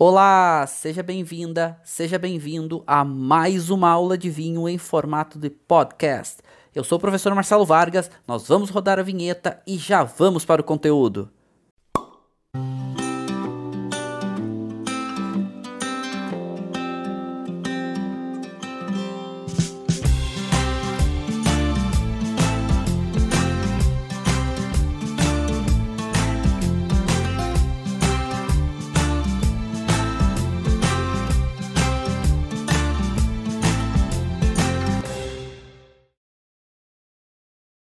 Olá, seja bem-vinda, seja bem-vindo a mais uma aula de vinho em formato de podcast. Eu sou o professor Marcelo Vargas, nós vamos rodar a vinheta e já vamos para o conteúdo.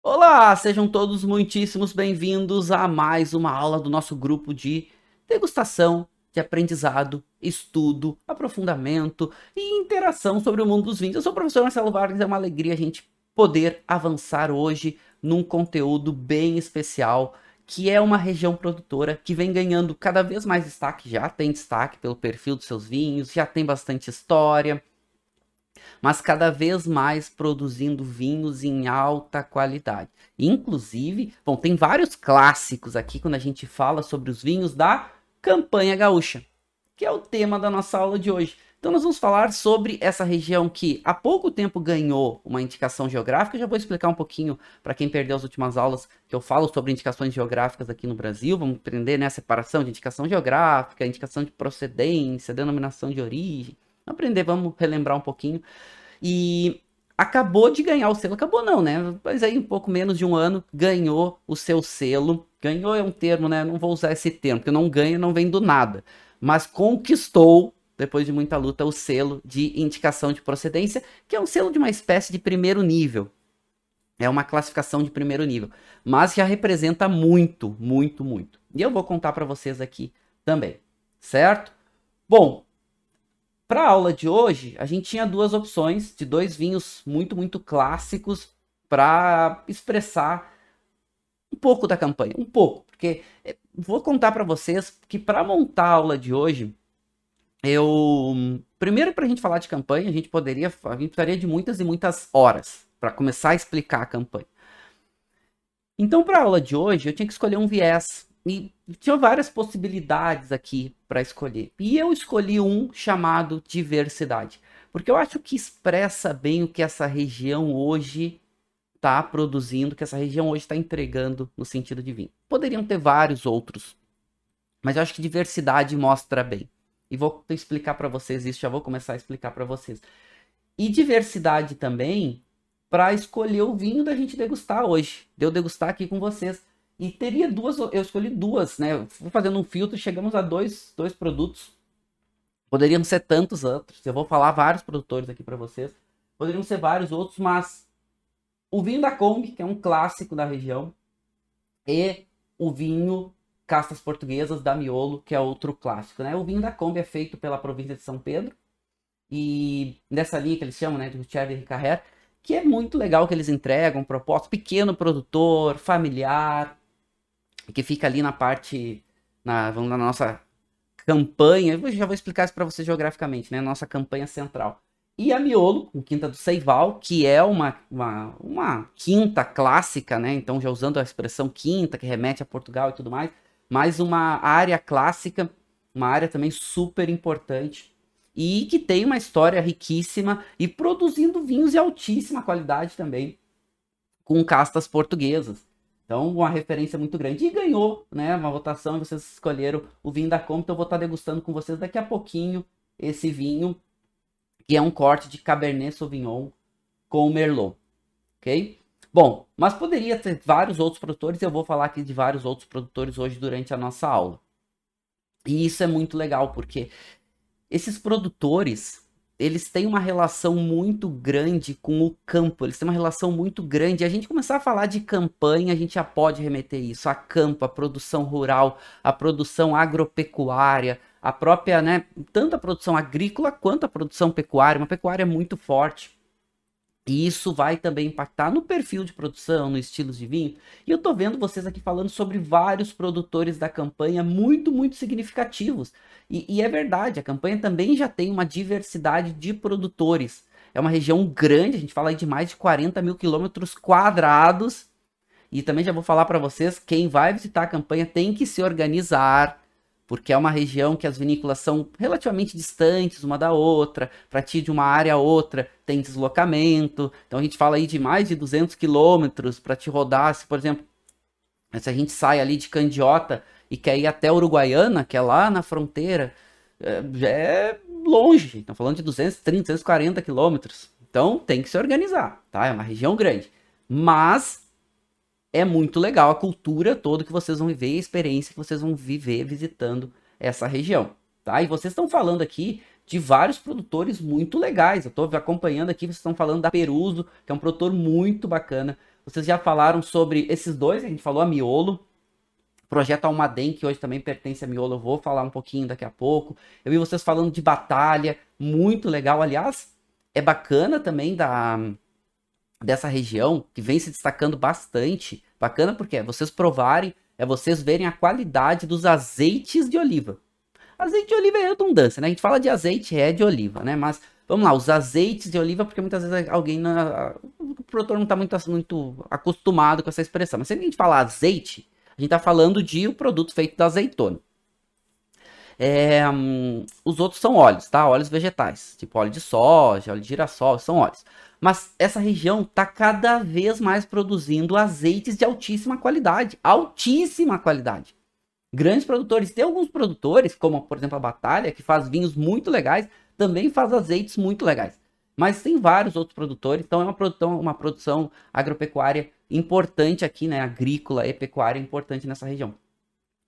Olá, sejam todos muitíssimos bem-vindos a mais uma aula do nosso grupo de degustação, de aprendizado, estudo, aprofundamento e interação sobre o mundo dos vinhos. Eu sou o professor Marcelo Vargas, é uma alegria a gente poder avançar hoje num conteúdo bem especial, que é uma região produtora que vem ganhando cada vez mais destaque, já tem destaque pelo perfil dos seus vinhos, já tem bastante história, mas cada vez mais produzindo vinhos em alta qualidade. Inclusive, bom, tem vários clássicos aqui quando a gente fala sobre os vinhos da Campanha Gaúcha, que é o tema da nossa aula de hoje. Então nós vamos falar sobre essa região que há pouco tempo ganhou uma indicação geográfica. Eu já vou explicar um pouquinho para quem perdeu as últimas aulas, que eu falo sobre indicações geográficas aqui no Brasil. Vamos aprender, né, a separação de indicação geográfica, indicação de procedência, denominação de origem. Vamos relembrar um pouquinho. E acabou de ganhar o selo, acabou não, né? Mas aí um pouco menos de um ano ganhou o seu selo. Ganhou é um termo, né? Não vou usar esse termo, porque não ganha, não vem do nada. Mas conquistou, depois de muita luta, o selo de indicação de procedência, que é um selo de uma espécie de primeiro nível. É uma classificação de primeiro nível, mas já representa muito, muito, muito. E eu vou contar para vocês aqui também, certo? Bom, para a aula de hoje, a gente tinha duas opções de dois vinhos muito, muito clássicos para expressar um pouco da campanha. Um pouco, porque vou contar para vocês que para montar a aula de hoje, primeiro, para a gente falar de campanha, a gente precisaria de muitas e muitas horas para começar a explicar a campanha. Então, para a aula de hoje, eu tinha que escolher um viés. E tinha várias possibilidades aqui para escolher. E eu escolhi um chamado diversidade. Porque eu acho que expressa bem o que essa região hoje está produzindo, que essa região hoje está entregando no sentido de vinho. Poderiam ter vários outros, mas eu acho que diversidade mostra bem. E vou explicar para vocês isso, já vou começar a explicar para vocês. E diversidade também para escolher o vinho da gente degustar hoje. De eu degustar aqui com vocês. E teria duas, eu escolhi duas, né? Fui fazendo um filtro, chegamos a dois produtos. Poderiam ser tantos outros. Eu vou falar vários produtores aqui para vocês. Poderiam ser vários outros, mas o vinho da Kombi, que é um clássico da região, e o vinho Castas Portuguesas da Miolo, que é outro clássico, né? O vinho da Kombi é feito pela província de São Pedro e nessa linha que eles chamam, né, de Routier de Carrer, que é muito legal que eles entregam, proposta, pequeno produtor, familiar, que fica ali na parte, vamos na nossa campanha, eu já vou explicar isso para vocês geograficamente, né? Nossa campanha central. E a Miolo, com Quinta do Seival, que é uma quinta clássica, né? Então, já usando a expressão quinta, que remete a Portugal e tudo mais, mas uma área clássica, uma área também super importante, e que tem uma história riquíssima e produzindo vinhos de altíssima qualidade também, com castas portuguesas. Então, uma referência muito grande. E ganhou, né, uma votação, e vocês escolheram o vinho da Kombi. Então, eu vou estar degustando com vocês daqui a pouquinho esse vinho, que é um corte de Cabernet Sauvignon com Merlot, ok? Bom, mas poderia ter vários outros produtores, e eu vou falar aqui de vários outros produtores hoje durante a nossa aula. E isso é muito legal, porque esses produtores, eles têm uma relação muito grande com o campo, eles têm uma relação muito grande. A gente começar a falar de campanha, a gente já pode remeter isso, a campo, a produção rural, a produção agropecuária, a própria, né, tanto a produção agrícola quanto a produção pecuária, uma pecuária muito forte. E isso vai também impactar no perfil de produção, no estilo de vinho. E eu tô vendo vocês aqui falando sobre vários produtores da campanha muito, muito significativos. E é verdade, a campanha também já tem uma diversidade de produtores. É uma região grande, a gente fala aí de mais de 40 mil quilômetros quadrados. E também já vou falar para vocês, quem vai visitar a campanha tem que se organizar porque é uma região que as vinícolas são relativamente distantes uma da outra, para ti de uma área a outra tem deslocamento, então a gente fala aí de mais de 200 quilômetros para te rodar, se por exemplo, se a gente sai ali de Candiota e quer ir até Uruguaiana, que é lá na fronteira, já é longe, estão falando de 230, 240 quilômetros, então tem que se organizar, tá? É uma região grande, mas é muito legal a cultura toda que vocês vão viver e a experiência que vocês vão viver visitando essa região, tá? E vocês estão falando aqui de vários produtores muito legais. Eu estou acompanhando aqui, vocês estão falando da Peruso, que é um produtor muito bacana. Vocês já falaram sobre esses dois, a gente falou a Miolo, projeto Almaden, que hoje também pertence a Miolo, eu vou falar um pouquinho daqui a pouco. Eu vi vocês falando de Batalha, muito legal. Aliás, é bacana também dessa região, que vem se destacando bastante. Bacana porque é vocês provarem, é vocês verem a qualidade dos azeites de oliva. Azeite de oliva é redundância, né? A gente fala de azeite, é de oliva, né? Mas, vamos lá, os azeites de oliva, porque muitas vezes o produtor não está muito acostumado com essa expressão. Mas sempre que a gente fala azeite, a gente está falando de um produto feito da azeitona. Os outros são óleos, tá? Óleos vegetais, tipo óleo de soja, óleo de girassol, são óleos. Mas essa região está cada vez mais produzindo azeites de altíssima qualidade. Altíssima qualidade. Grandes produtores. Tem alguns produtores, como por exemplo a Batalha, que faz vinhos muito legais, também faz azeites muito legais. Mas tem vários outros produtores, então é uma produção agropecuária importante aqui, né? Agrícola e pecuária importante nessa região.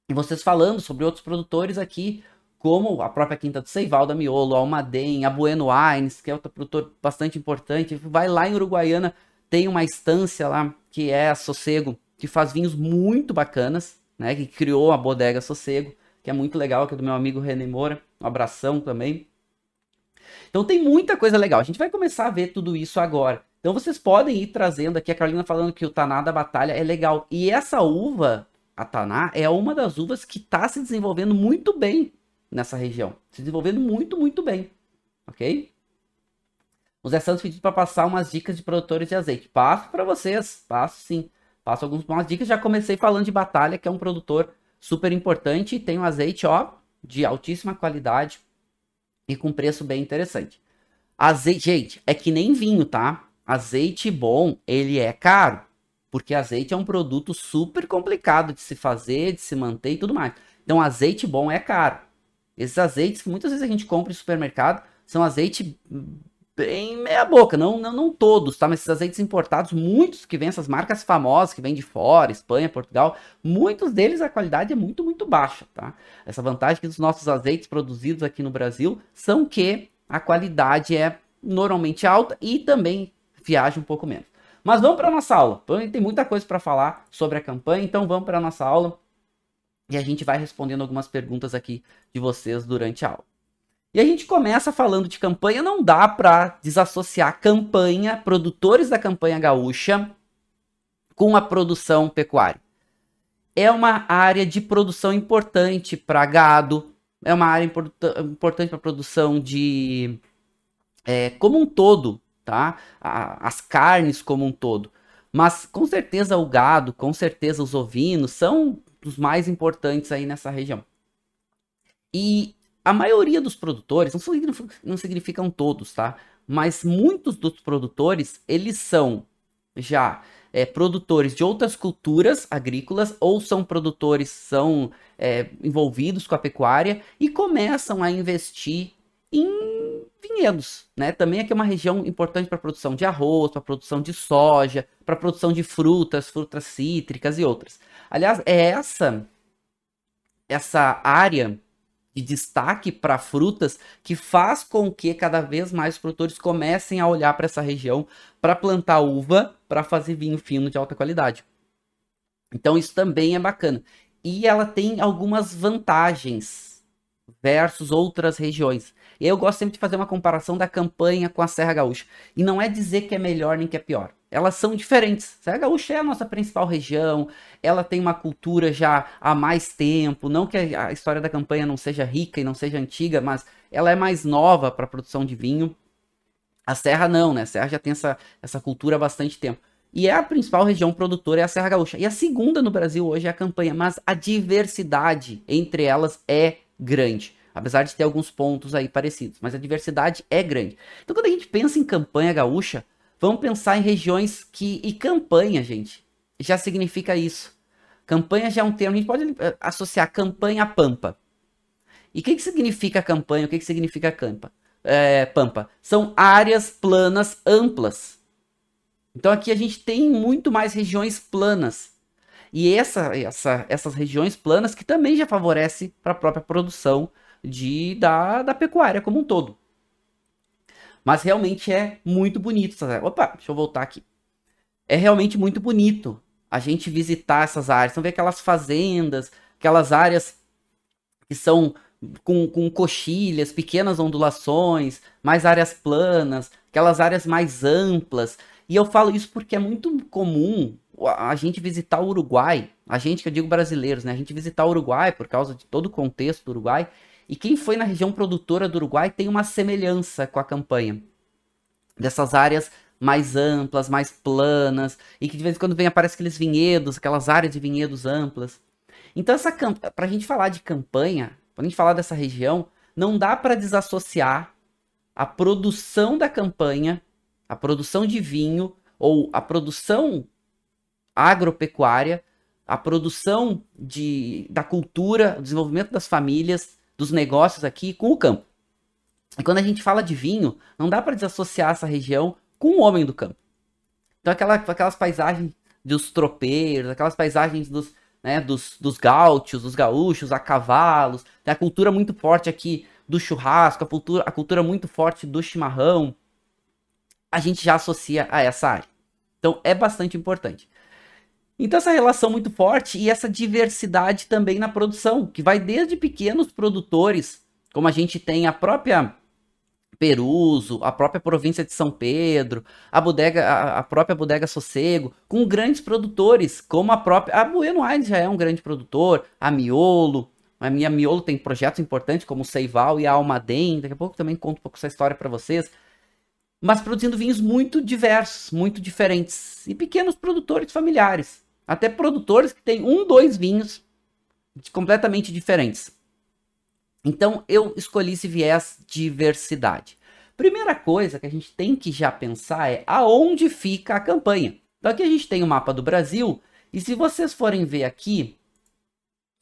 E vocês falando sobre outros produtores aqui, como a própria Quinta do Seival, da Miolo, a Almaden, a Bueno Wines, que é outro produtor bastante importante. Vai lá em Uruguaiana, tem uma estância lá, que é a Sossego, que faz vinhos muito bacanas, né? Que criou a Bodega Sossego, que é muito legal, que é do meu amigo René Moura. Um abração também. Então tem muita coisa legal. A gente vai começar a ver tudo isso agora. Então vocês podem ir trazendo aqui, a Carolina falando que o Taná da Batalha é legal. E essa uva, a Taná, é uma das uvas que está se desenvolvendo muito bem nessa região. Se desenvolvendo muito, muito bem. Ok? O Zé Santos pediu para passar umas dicas de produtores de azeite. Passo para vocês. Passo sim. Passo algumas dicas. Já comecei falando de Batalha, que é um produtor super importante. Tem um azeite, ó, de altíssima qualidade e com preço bem interessante. Azeite, gente, é que nem vinho, tá? Azeite bom, ele é caro. Porque azeite é um produto super complicado de se fazer, de se manter e tudo mais. Então, azeite bom é caro. Esses azeites que muitas vezes a gente compra em supermercado são azeite bem meia boca, não todos, tá? Mas esses azeites importados, muitos que vêm, essas marcas famosas que vêm de fora, Espanha, Portugal, muitos deles a qualidade é muito, muito baixa, tá? Essa vantagem que os nossos azeites produzidos aqui no Brasil são que a qualidade é normalmente alta e também viaja um pouco menos. Mas vamos para a nossa aula. Tem muita coisa para falar sobre a campanha, então vamos para a nossa aula e a gente vai respondendo algumas perguntas aqui de vocês durante a aula. E a gente começa falando de campanha, não dá para desassociar campanha, produtores da campanha gaúcha, com a produção pecuária. É uma área de produção importante para gado, é uma área importante para a produção de como um todo, tá? As carnes como um todo. Mas com certeza o gado, com certeza os ovinos são os mais importantes aí nessa região. E a maioria dos produtores, não significam todos, tá? Mas muitos dos produtores, eles são já produtores de outras culturas agrícolas ou são produtores, são envolvidos com a pecuária e começam a investir em vinhedos, né? Também aqui é uma região importante para a produção de arroz, para a produção de soja, para a produção de frutas cítricas e outras. Aliás, é essa área de destaque para frutas que faz com que cada vez mais os produtores comecem a olhar para essa região para plantar uva, para fazer vinho fino de alta qualidade. Então isso também é bacana. E ela tem algumas vantagens versus outras regiões. E eu gosto sempre de fazer uma comparação da campanha com a Serra Gaúcha. E não é dizer que é melhor nem que é pior. Elas são diferentes. Serra Gaúcha é a nossa principal região, ela tem uma cultura já há mais tempo, não que a história da campanha não seja rica e não seja antiga, mas ela é mais nova para a produção de vinho. A Serra não, né? A Serra já tem essa cultura há bastante tempo. E é a principal região produtora, é a Serra Gaúcha. E a segunda no Brasil hoje é a Campanha, mas a diversidade entre elas é grande. Apesar de ter alguns pontos aí parecidos, mas a diversidade é grande. Então quando a gente pensa em Campanha Gaúcha, vamos pensar em regiões que... E Campanha, gente, já significa isso. Campanha já é um termo, a gente pode associar Campanha a Pampa. E o que significa Campanha? O que significa Pampa? São áreas planas amplas. Então aqui a gente tem muito mais regiões planas. E essas regiões planas que também já favorece para a própria produção da pecuária como um todo. Mas realmente é muito bonito. Opa, deixa eu voltar aqui. É realmente muito bonito a gente visitar essas áreas. Então ver aquelas fazendas, aquelas áreas que são com coxilhas, pequenas ondulações, mais áreas planas, aquelas áreas mais amplas. E eu falo isso porque é muito comum a gente visitar o Uruguai, a gente que eu digo brasileiros, né? A gente visitar o Uruguai por causa de todo o contexto do Uruguai. E quem foi na região produtora do Uruguai tem uma semelhança com a Campanha. Dessas áreas mais amplas, mais planas, e que de vez em quando aparecem aqueles vinhedos, aquelas áreas de vinhedos amplas. Então, para a gente falar de Campanha, para a gente falar dessa região, não dá para desassociar a produção da Campanha, a produção de vinho, ou a produção agropecuária, a produção da cultura, o desenvolvimento das famílias, dos negócios aqui com o campo. E quando a gente fala de vinho, não dá para desassociar essa região com o homem do campo. Então aquelas paisagens dos tropeiros, aquelas paisagens dos gaúchos, dos gaúchos a cavalos, tem a cultura muito forte aqui do churrasco, a cultura muito forte do chimarrão, a gente já associa a essa área. Então é bastante importante. Então essa relação muito forte e essa diversidade também na produção, que vai desde pequenos produtores, como a gente tem a própria Peruso, a própria província de São Pedro, a própria Bodega Sossego, com grandes produtores, como a Bueno Aires já é um grande produtor, a Miolo tem projetos importantes como o Seival e a Almaden, daqui a pouco também conto um pouco essa história para vocês, mas produzindo vinhos muito diversos, muito diferentes, e pequenos produtores familiares, até produtores que têm 1, 2 vinhos completamente diferentes. Então, eu escolhi esse viés diversidade. Primeira coisa que a gente tem que já pensar é aonde fica a Campanha. Então, aqui a gente tem o mapa do Brasil, e se vocês forem ver aqui,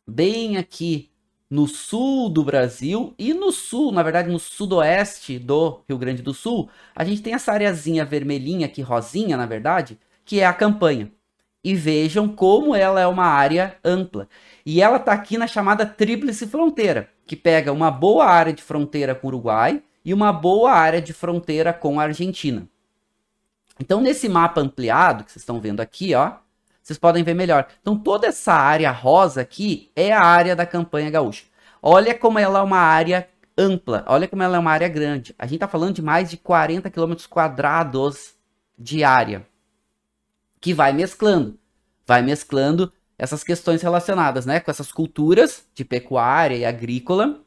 bem aqui no sul do Brasil, e no sul, na verdade no sudoeste do Rio Grande do Sul, a gente tem essa areazinha vermelhinha aqui, rosinha na verdade, que é a Campanha. E vejam como ela é uma área ampla. E ela está aqui na chamada Tríplice Fronteira, que pega uma boa área de fronteira com o Uruguai e uma boa área de fronteira com a Argentina. Então, nesse mapa ampliado, que vocês estão vendo aqui, ó, vocês podem ver melhor. Então, toda essa área rosa aqui é a área da Campanha Gaúcha. Olha como ela é uma área ampla, olha como ela é uma área grande. A gente está falando de mais de 40 km² de área, que vai mesclando essas questões relacionadas, né, com essas culturas de pecuária e agrícola,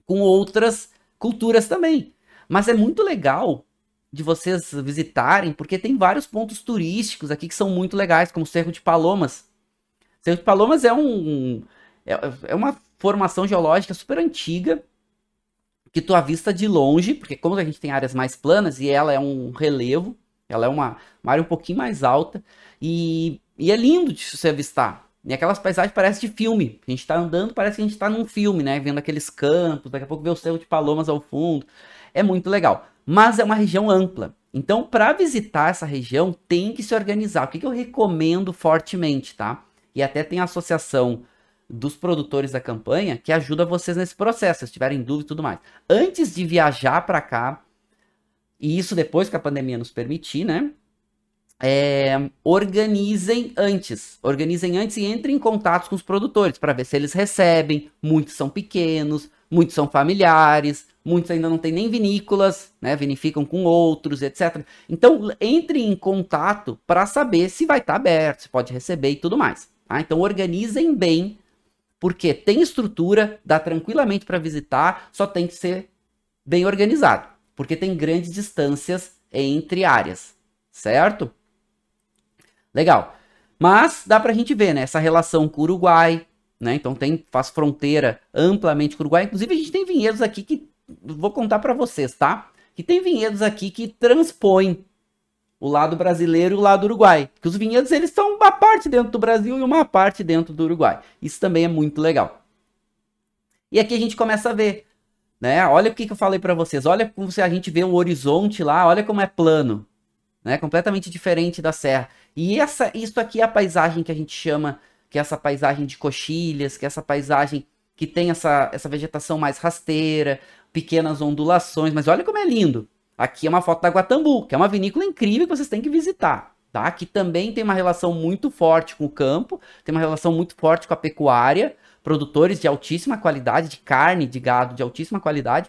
com outras culturas também. Mas é muito legal de vocês visitarem, porque tem vários pontos turísticos aqui que são muito legais, como o Cerro de Palomas. O Cerro de Palomas é uma formação geológica super antiga, que tu avista de longe, porque como a gente tem áreas mais planas, e ela é um relevo, ela é uma área um pouquinho mais alta, e é lindo de se avistar. E aquelas paisagens parecem de filme. A gente tá andando, parece que a gente tá num filme, né? Vendo aqueles campos, daqui a pouco vê o Cerro de Palomas ao fundo. É muito legal. Mas é uma região ampla. Então, para visitar essa região, tem que se organizar. O que eu recomendo fortemente, tá? E até tem a associação dos produtores da Campanha que ajuda vocês nesse processo, se tiverem dúvida e tudo mais. Antes de viajar para cá, e isso depois que a pandemia nos permitir, né? Organizem antes e entrem em contato com os produtores para ver se eles recebem. Muitos são pequenos, muitos são familiares, muitos ainda não têm nem vinícolas, né? Vinificam com outros, etc. Então entre em contato para saber se vai estar aberto, se pode receber e tudo mais. Tá? Então organizem bem, porque tem estrutura, dá tranquilamente para visitar, só tem que ser bem organizado, porque tem grandes distâncias entre áreas, certo? Legal. Mas dá pra gente ver, né, essa relação com o Uruguai, né? Então faz fronteira amplamente com o Uruguai. Inclusive a gente tem vinhedos aqui que vou contar para vocês, tá? Que tem vinhedos aqui que transpõem o lado brasileiro e o lado uruguai. Que os vinhedos eles estão uma parte dentro do Brasil e uma parte dentro do Uruguai. Isso também é muito legal. E aqui a gente começa a ver, né? Olha o que eu falei para vocês. Olha como a gente vê o horizonte lá, olha como é plano, né? Completamente diferente da serra. E isso aqui é a paisagem que a gente chama, que é essa paisagem de coxilhas, que é essa paisagem que tem essa vegetação mais rasteira, pequenas ondulações, mas olha como é lindo. Aqui é uma foto da Guatambu, que é uma vinícola incrível que vocês têm que visitar, tá? Que também tem uma relação muito forte com o campo, tem uma relação muito forte com a pecuária, produtores de altíssima qualidade, de carne, de gado de altíssima qualidade.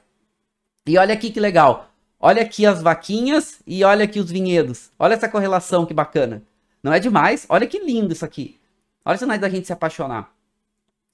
E olha aqui que legal. Olha aqui as vaquinhas e olha aqui os vinhedos. Olha essa correlação que bacana. Não é demais? Olha que lindo isso aqui. Olha se não é da gente se apaixonar.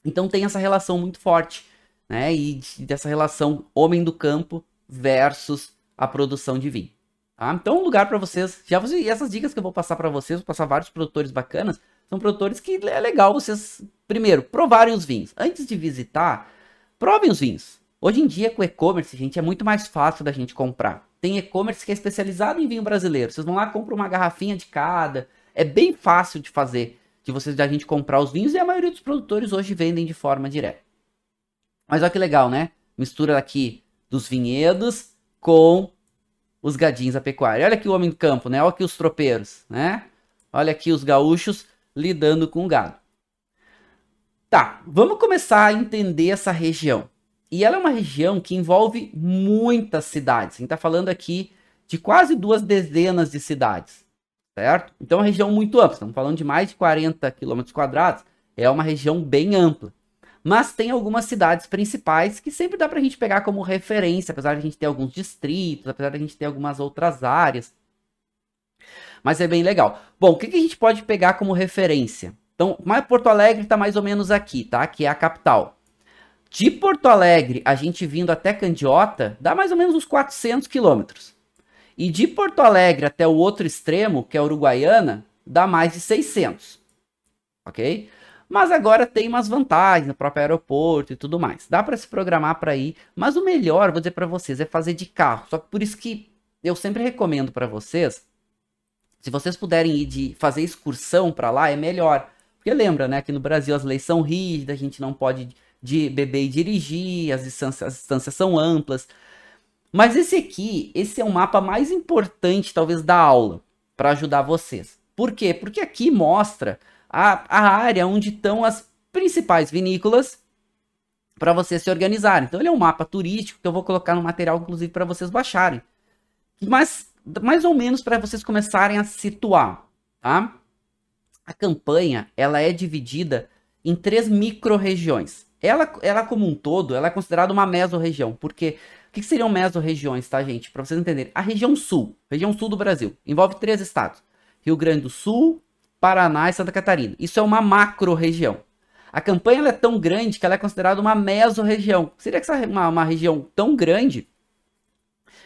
Então tem essa relação muito forte, né? E dessa relação homem do campo versus a produção de vinho. Tá? Então um lugar para vocês, e essas dicas que eu vou passar para vocês, vou passar vários produtores bacanas, são produtores que é legal vocês, primeiro, provarem os vinhos. Antes de visitar, provem os vinhos. Hoje em dia com e-commerce, gente, é muito mais fácil da gente comprar. Tem e-commerce que é especializado em vinho brasileiro. Vocês vão lá, compram uma garrafinha de cada. É bem fácil de fazer, da gente comprar os vinhos, e a maioria dos produtores hoje vendem de forma direta. Mas olha que legal, né? Mistura aqui dos vinhedos com os gadinhos da pecuária. Olha aqui o homem do campo, né? Olha aqui os tropeiros, né? Olha aqui os gaúchos lidando com o gado. Tá, vamos começar a entender essa região. E ela é uma região que envolve muitas cidades. A gente tá falando aqui de quase 2 dezenas de cidades, certo? Então é uma região muito ampla. Estamos falando de mais de 40 quilômetros quadrados. É uma região bem ampla. Mas tem algumas cidades principais que sempre dá pra gente pegar como referência, apesar de a gente ter alguns distritos, apesar de a gente ter algumas outras áreas. Mas é bem legal. Bom, o que a gente pode pegar como referência? Então, Porto Alegre está mais ou menos aqui, tá? Que é a capital. De Porto Alegre, a gente vindo até Candiota, dá mais ou menos uns 400 quilômetros. E de Porto Alegre até o outro extremo, que é Uruguaiana, dá mais de 600. Ok? Mas agora tem umas vantagens no próprio aeroporto e tudo mais. Dá para se programar para ir, mas o melhor, vou dizer para vocês, é fazer de carro. Só que por isso que eu sempre recomendo para vocês, se vocês puderem ir fazer excursão para lá, é melhor. Porque lembra, né, que no Brasil as leis são rígidas, a gente não pode beber e dirigir, as distâncias são amplas. Mas esse é o mapa mais importante, talvez, da aula, para ajudar vocês. Por quê? Porque aqui mostra a área onde estão as principais vinícolas para vocês se organizarem. Então ele é um mapa turístico que eu vou colocar no material, inclusive, para vocês baixarem. Mas mais ou menos para vocês começarem a situar, tá? A campanha, ela é dividida em 3 micro-regiões. Ela como um todo, ela é considerada uma mesorregião. Porque o que seriam mesorregiões, tá, gente? Para vocês entenderem. A região sul do Brasil, envolve 3 estados. Rio Grande do Sul, Paraná e Santa Catarina. Isso é uma macro-região. A campanha ela é tão grande que ela é considerada uma mesorregião. Seria que uma região tão grande,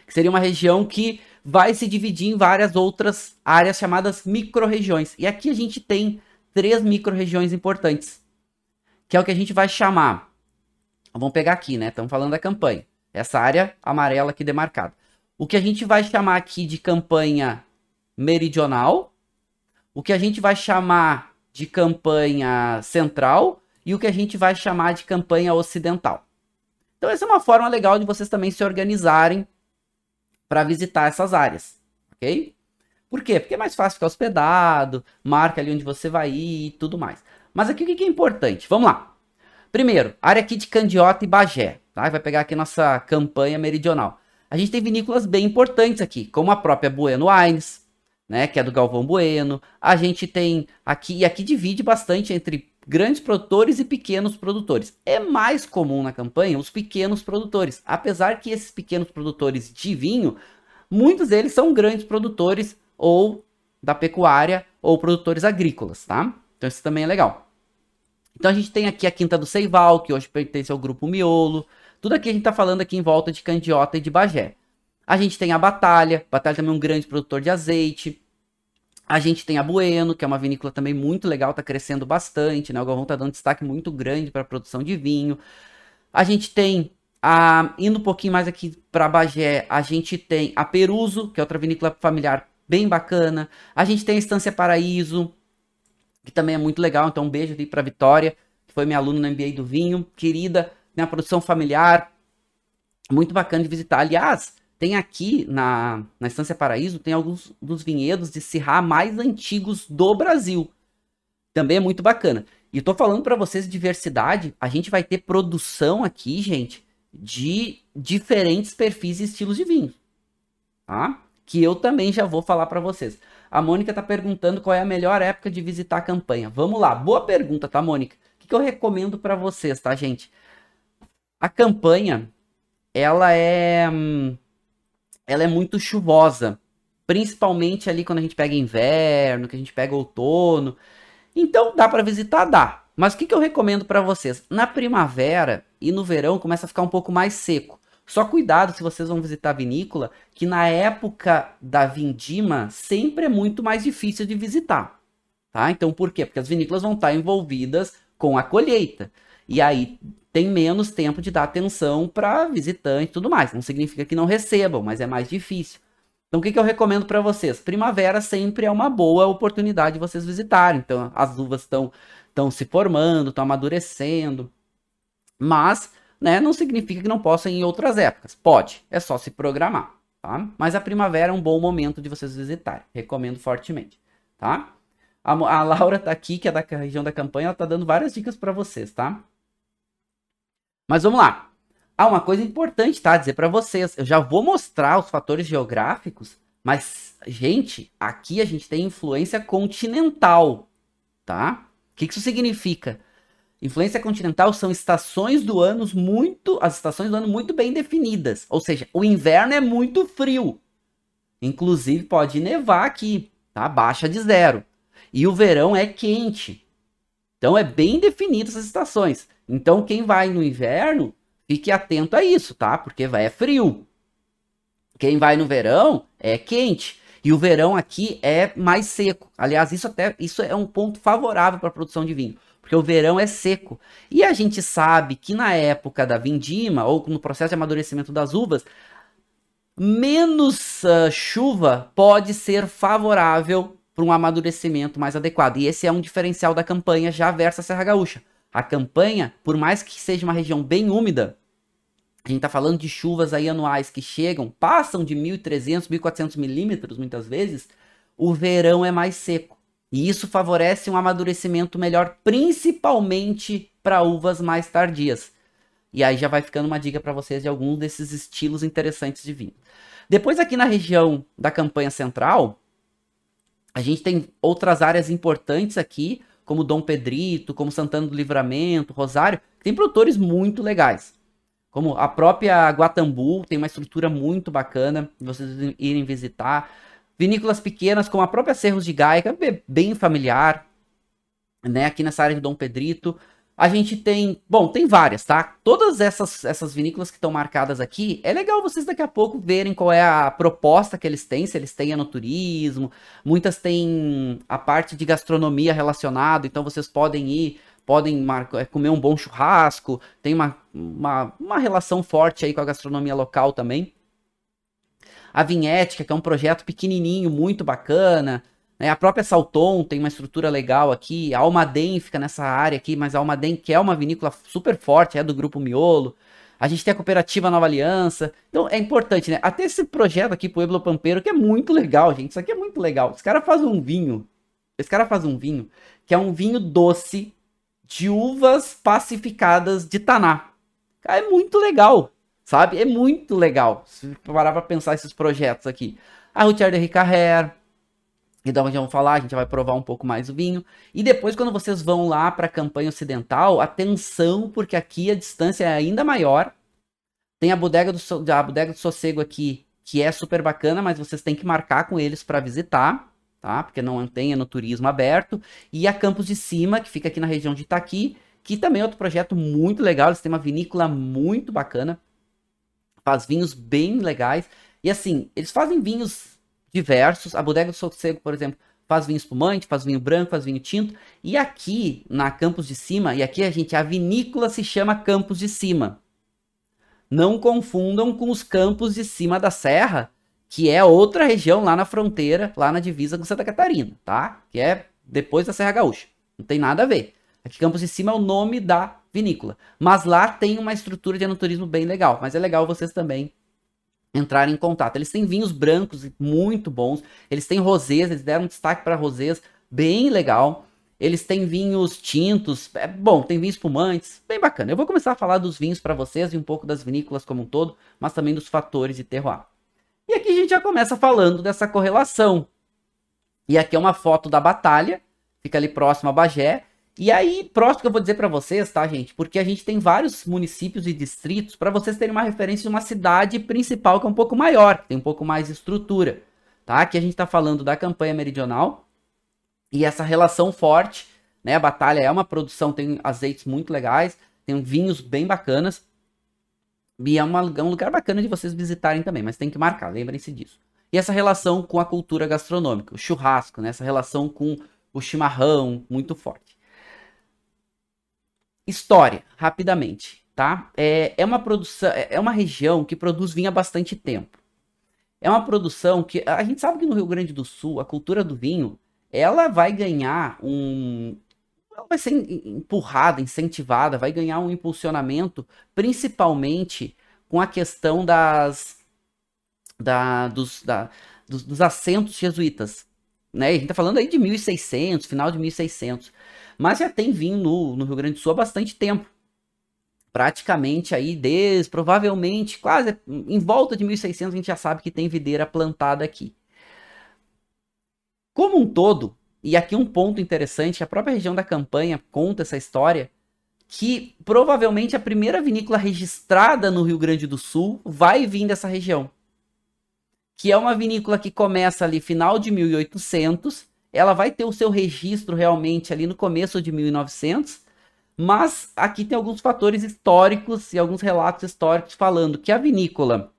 que seria uma região que vai se dividir em várias outras áreas chamadas micro-regiões. E aqui a gente tem 3 micro-regiões importantes, que é o que a gente vai chamar. Vamos pegar aqui, né? Estamos falando da campanha. Essa área amarela aqui demarcada. O que a gente vai chamar aqui de campanha meridional, o que a gente vai chamar de campanha central e o que a gente vai chamar de campanha ocidental. Então essa é uma forma legal de vocês também se organizarem para visitar essas áreas, ok? Por quê? Porque é mais fácil ficar hospedado, marca ali onde você vai ir e tudo mais. Mas aqui o que é importante? Vamos lá. Primeiro, área aqui de Candiota e Bagé, tá? Vai pegar aqui nossa campanha meridional. A gente tem vinícolas bem importantes aqui, como a própria Bueno Wines, né, que é do Galvão Bueno. A gente tem aqui, e aqui divide bastante entre grandes produtores e pequenos produtores. É mais comum na campanha os pequenos produtores, apesar que esses pequenos produtores de vinho, muitos deles são grandes produtores ou da pecuária ou produtores agrícolas, tá? Então isso também é legal. Então a gente tem aqui a Quinta do Seival, que hoje pertence ao Grupo Miolo. Tudo aqui a gente tá falando aqui em volta de Candiota e de Bagé. A gente tem a Batalha também é um grande produtor de azeite. A gente tem a Bueno, que é uma vinícola também muito legal, tá crescendo bastante, né? O Galvão tá dando destaque muito grande para a produção de vinho. A gente tem, indo um pouquinho mais aqui para Bagé, a gente tem a Peruso, que é outra vinícola familiar bem bacana. A gente tem a Estância Paraíso, que também é muito legal. Então, um beijo aí para Vitória, que foi minha aluna no MBA do vinho, querida, tem a produção familiar, muito bacana de visitar. Aliás, tem aqui na Estância Paraíso, tem alguns dos vinhedos de Syrah mais antigos do Brasil. Também é muito bacana. E eu tô falando para vocês de diversidade, a gente vai ter produção aqui, gente, de diferentes perfis e estilos de vinho, tá? Que eu também já vou falar para vocês. A Mônica tá perguntando qual é a melhor época de visitar a campanha. Vamos lá, boa pergunta, tá, Mônica? O que eu recomendo para vocês, tá, gente? A campanha, ela é muito chuvosa, principalmente ali quando a gente pega inverno, que a gente pega outono. Então, dá para visitar? Dá. Mas o que eu recomendo para vocês? Na primavera e no verão começa a ficar um pouco mais seco. Só cuidado se vocês vão visitar a vinícola, que na época da vindima sempre é muito mais difícil de visitar. Tá? Então, por quê? Porque as vinícolas vão estar envolvidas com a colheita. E aí tem menos tempo de dar atenção para visitante e tudo mais. Não significa que não recebam, mas é mais difícil. Então, o que eu recomendo para vocês? Primavera sempre é uma boa oportunidade de vocês visitarem. Então, as uvas estão se formando, estão amadurecendo. Mas, né, não significa que não possa ir em outras épocas. Pode, é só se programar, tá? Mas a primavera é um bom momento de vocês visitarem. Recomendo fortemente, tá? A Laura tá aqui, que é da região da campanha, ela tá dando várias dicas para vocês, tá? Mas vamos lá. Uma coisa importante, tá? Dizer para vocês. Eu já vou mostrar os fatores geográficos, mas, gente, aqui a gente tem influência continental, tá? O que isso significa? Influência continental são estações do ano as estações do ano muito bem definidas. Ou seja, o inverno é muito frio. Inclusive pode nevar aqui, tá? Baixa de 0. E o verão é quente. Então é bem definido essas estações. Então quem vai no inverno, fique atento a isso, tá? Porque é frio. Quem vai no verão é quente. E o verão aqui é mais seco. Aliás, isso é um ponto favorável para a produção de vinho. Porque o verão é seco. E a gente sabe que na época da vindima, ou no processo de amadurecimento das uvas, menos chuva pode ser favorável para um amadurecimento mais adequado. E esse é um diferencial da campanha já versus a Serra Gaúcha. A campanha, por mais que seja uma região bem úmida, a gente está falando de chuvas aí anuais que passam de 1.300, 1.400 milímetros muitas vezes, o verão é mais seco. E isso favorece um amadurecimento melhor, principalmente para uvas mais tardias. E aí já vai ficando uma dica para vocês de alguns desses estilos interessantes de vinho. Depois aqui na região da campanha central, a gente tem outras áreas importantes aqui, como Dom Pedrito, como Santana do Livramento, Rosário, que tem produtores muito legais. Como a própria Guatambu, tem uma estrutura muito bacana, de vocês irem visitar. Vinícolas pequenas, como a própria Cerros de Gaia, que é bem familiar, né? Aqui nessa área de Dom Pedrito. A gente tem, tem várias, tá? Todas essas vinícolas que estão marcadas aqui, é legal vocês daqui a pouco verem qual é a proposta que eles têm, se eles têm aturismo. Muitas têm a parte de gastronomia relacionada, então vocês podem comer um bom churrasco, tem uma relação forte aí com a gastronomia local também. A Vinhética, que é um projeto pequenininho, muito bacana, né? A própria Salton tem uma estrutura legal aqui, a Almaden fica nessa área aqui, mas a Almaden, que é uma vinícola super forte, é do Grupo Miolo. A gente tem a Cooperativa Nova Aliança, então é importante, né? Até esse projeto aqui, Pueblo Pampeiro, que é muito legal, gente, isso aqui é muito legal. Esse cara faz um vinho que é um vinho doce, de uvas pacificadas de Taná. Cara, é muito legal, sabe? É muito legal, se parar pra pensar esses projetos aqui. A Routier de Ricarrer, então a gente vai falar, a gente vai provar um pouco mais o vinho. E depois, quando vocês vão lá pra campanha ocidental, atenção, porque aqui a distância é ainda maior. Tem a Bodega do Sossego aqui, que é super bacana, mas vocês têm que marcar com eles para visitar, tá? Porque não tem no turismo aberto. E a Campos de Cima, que fica aqui na região de Itaqui, que também é outro projeto muito legal. Eles têm uma vinícola muito bacana, faz vinhos bem legais. E assim, eles fazem vinhos diversos. A Bodega do Sossego, por exemplo, faz vinho espumante, faz vinho branco, faz vinho tinto. E aqui na Campos de Cima, e aqui a vinícola se chama Campos de Cima. Não confundam com os Campos de Cima da Serra, que é outra região lá na fronteira, lá na divisa com Santa Catarina, tá? Que é depois da Serra Gaúcha. Não tem nada a ver. Aqui Campos de Cima é o nome da vinícola. Mas lá tem uma estrutura de enoturismo bem legal. Mas é legal vocês também entrarem em contato. Eles têm vinhos brancos muito bons. Eles têm rosés, eles deram um destaque para rosés bem legal. Eles têm vinhos tintos, bom, tem vinhos espumantes, bem bacana. Eu vou começar a falar dos vinhos para vocês e um pouco das vinícolas como um todo, mas também dos fatores de terroir. E aqui a gente já começa falando dessa correlação. E aqui é uma foto da Batalha, fica ali próximo a Bagé. E aí, próximo que eu vou dizer para vocês, tá, gente? Porque a gente tem vários municípios e distritos para vocês terem uma referência de uma cidade principal que é um pouco maior, que tem um pouco mais estrutura, tá? Aqui a gente está falando da campanha meridional e essa relação forte, né? A Batalha é uma produção, tem azeites muito legais, tem vinhos bem bacanas. E é um lugar bacana de vocês visitarem também, mas tem que marcar, lembrem-se disso. E essa relação com a cultura gastronômica, o churrasco, né? Essa relação com o chimarrão, muito forte. História, rapidamente, tá? É uma produção, é uma região que produz vinho há bastante tempo. É uma produção que, a gente sabe que no Rio Grande do Sul, a cultura do vinho, ela vai ganhar ela vai ser empurrada, incentivada, vai ganhar um impulsionamento, principalmente com a questão dos assentos jesuítas, né? A gente tá falando aí de 1600, final de 1600, mas já tem vinho no Rio Grande do Sul há bastante tempo, praticamente aí provavelmente, quase em volta de 1600 a gente já sabe que tem videira plantada aqui. Como um todo, e aqui um ponto interessante, a própria região da Campanha conta essa história, que provavelmente a primeira vinícola registrada no Rio Grande do Sul vai vir dessa região. Que é uma vinícola que começa ali final de 1800, ela vai ter o seu registro realmente ali no começo de 1900, mas aqui tem alguns fatores históricos e alguns relatos históricos falando que a vinícola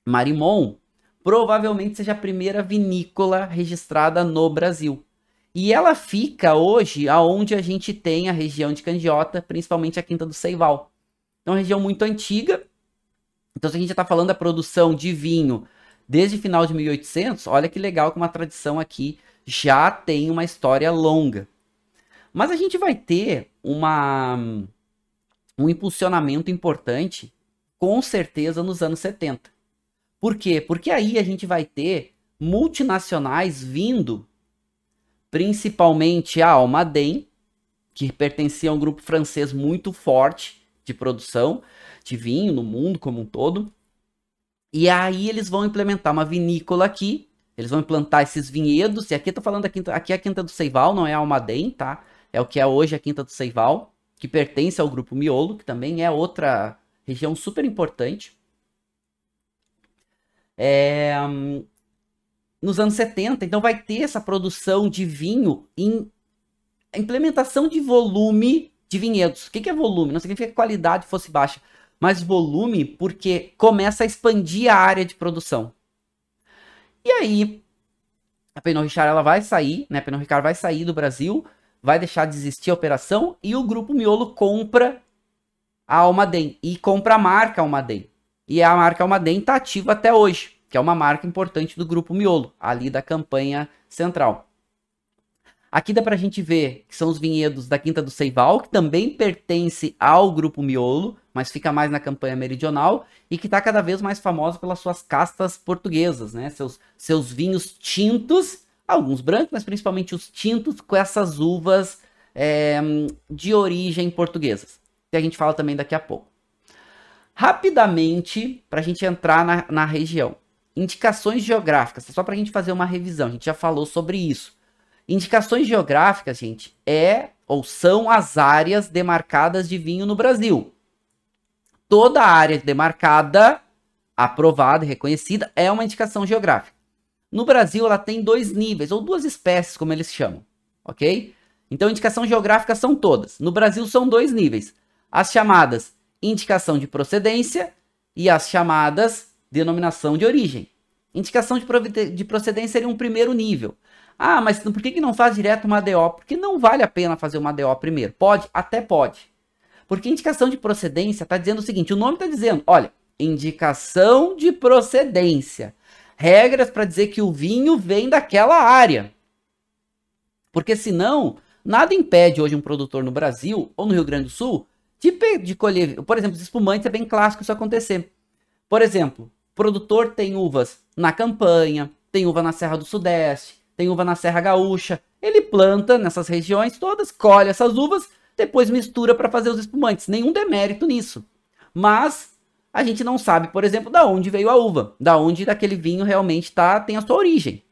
Marimon provavelmente seja a primeira vinícola registrada no Brasil. E ela fica hoje aonde a gente tem a região de Candiota, principalmente a Quinta do Seival. Então, é uma região muito antiga. Então, se a gente já está falando da produção de vinho desde o final de 1800, olha que legal que uma tradição aqui já tem uma história longa. Mas a gente vai ter um impulsionamento importante, com certeza, nos anos 70. Por quê? Porque aí a gente vai ter multinacionais vindo, principalmente a Almaden, que pertencia a um grupo francês muito forte de produção de vinho no mundo como um todo. E aí eles vão implementar uma vinícola aqui, eles vão implantar esses vinhedos, e aqui eu tô falando aqui é a Quinta do Seival, não é a Almaden, tá? É o que é hoje a Quinta do Seival, que pertence ao grupo Miolo, que também é outra região super importante. Nos anos 70, então vai ter essa produção de vinho em implementação de volume de vinhedos. O que é volume? Não significa que a qualidade fosse baixa, mas volume porque começa a expandir a área de produção. E aí, a Pernod Ricard ela vai sair, né? A Pernod Ricard vai sair do Brasil, vai deixar de existir a operação e o grupo Miolo compra a Almaden e compra a marca Almaden. E a marca Almaden está ativa até hoje, que é uma marca importante do grupo Miolo, ali da campanha central. Aqui dá pra gente ver que são os vinhedos da Quinta do Seival, que também pertence ao grupo Miolo, mas fica mais na campanha meridional, e que está cada vez mais famosa pelas suas castas portuguesas, né? Seus vinhos tintos, alguns brancos, mas principalmente os tintos com essas uvas de origem portuguesas, que a gente fala também daqui a pouco. Rapidamente, para a gente entrar na região. Indicações geográficas, só para a gente fazer uma revisão, a gente já falou sobre isso. Indicações geográficas, gente, são as áreas demarcadas de vinho no Brasil. Toda área demarcada, aprovada e reconhecida, é uma indicação geográfica. No Brasil, ela tem 2 níveis, ou 2 espécies, como eles chamam, ok? Então, indicação geográfica são todas. No Brasil, são 2 níveis. As chamadas indicação de procedência e as chamadas denominação de origem. Indicação de procedência seria um primeiro nível. Ah, mas por que não faz direto uma ADO? Porque não vale a pena fazer uma ADO primeiro. Pode? Até pode. Porque indicação de procedência está dizendo o seguinte, o nome está dizendo, olha, indicação de procedência. Regras para dizer que o vinho vem daquela área. Porque senão, nada impede hoje um produtor no Brasil ou no Rio Grande do Sul de colher, por exemplo, os espumantes é bem clássico isso acontecer. Por exemplo, o produtor tem uvas na Campanha, tem uva na Serra do Sudeste, tem uva na Serra Gaúcha, ele planta nessas regiões todas, colhe essas uvas, depois mistura para fazer os espumantes. Nenhum demérito nisso. Mas a gente não sabe, por exemplo, da onde veio a uva, da onde daquele vinho realmente tem a sua origem.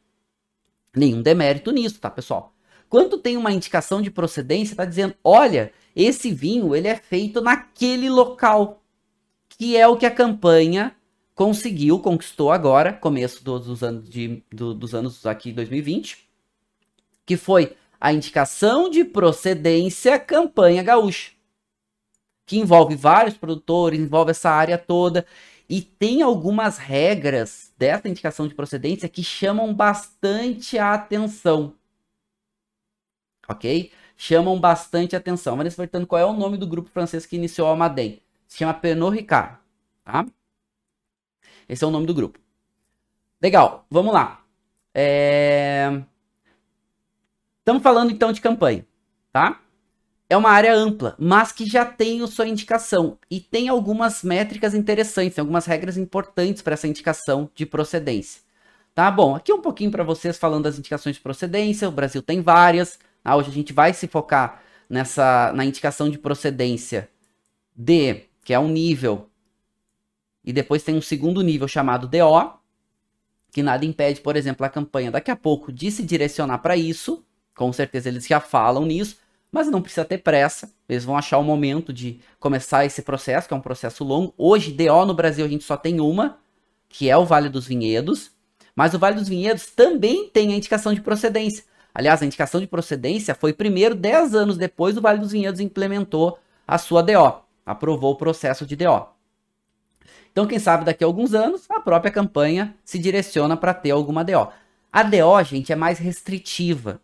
Nenhum demérito nisso, tá, pessoal? Quando tem uma indicação de procedência, tá dizendo, olha, esse vinho ele é feito naquele local, que é o que a Campanha conquistou agora, começo dos anos aqui 2020, que foi a indicação de procedência Campanha Gaúcha, que envolve vários produtores, envolve essa área toda, e tem algumas regras dessa indicação de procedência que chamam bastante a atenção. Ok? Chamam bastante atenção. Mas despertando qual é o nome do grupo francês que iniciou a Almaden. Se chama Pernod Ricard, tá? Esse é o nome do grupo. Legal, vamos lá. Estamos falando então de Campanha, tá? É uma área ampla, mas que já tem a sua indicação. E tem algumas métricas interessantes, algumas regras importantes para essa indicação de procedência. Tá bom, aqui um pouquinho para vocês falando das indicações de procedência. O Brasil tem várias. Hoje a gente vai se focar na indicação de procedência D, que é um nível, e depois tem um segundo nível chamado DO, que nada impede, por exemplo, a Campanha daqui a pouco de se direcionar para isso. Com certeza eles já falam nisso, mas não precisa ter pressa. Eles vão achar o momento de começar esse processo, que é um processo longo. Hoje, DO no Brasil, a gente só tem uma, que é o Vale dos Vinhedos, mas o Vale dos Vinhedos também tem a indicação de procedência. Aliás, a indicação de procedência foi primeiro, 10 anos depois, o Vale dos Vinhedos implementou a sua DO, aprovou o processo de DO. Então, quem sabe daqui a alguns anos, a própria Campanha se direciona para ter alguma DO. A DO, gente, é mais restritiva.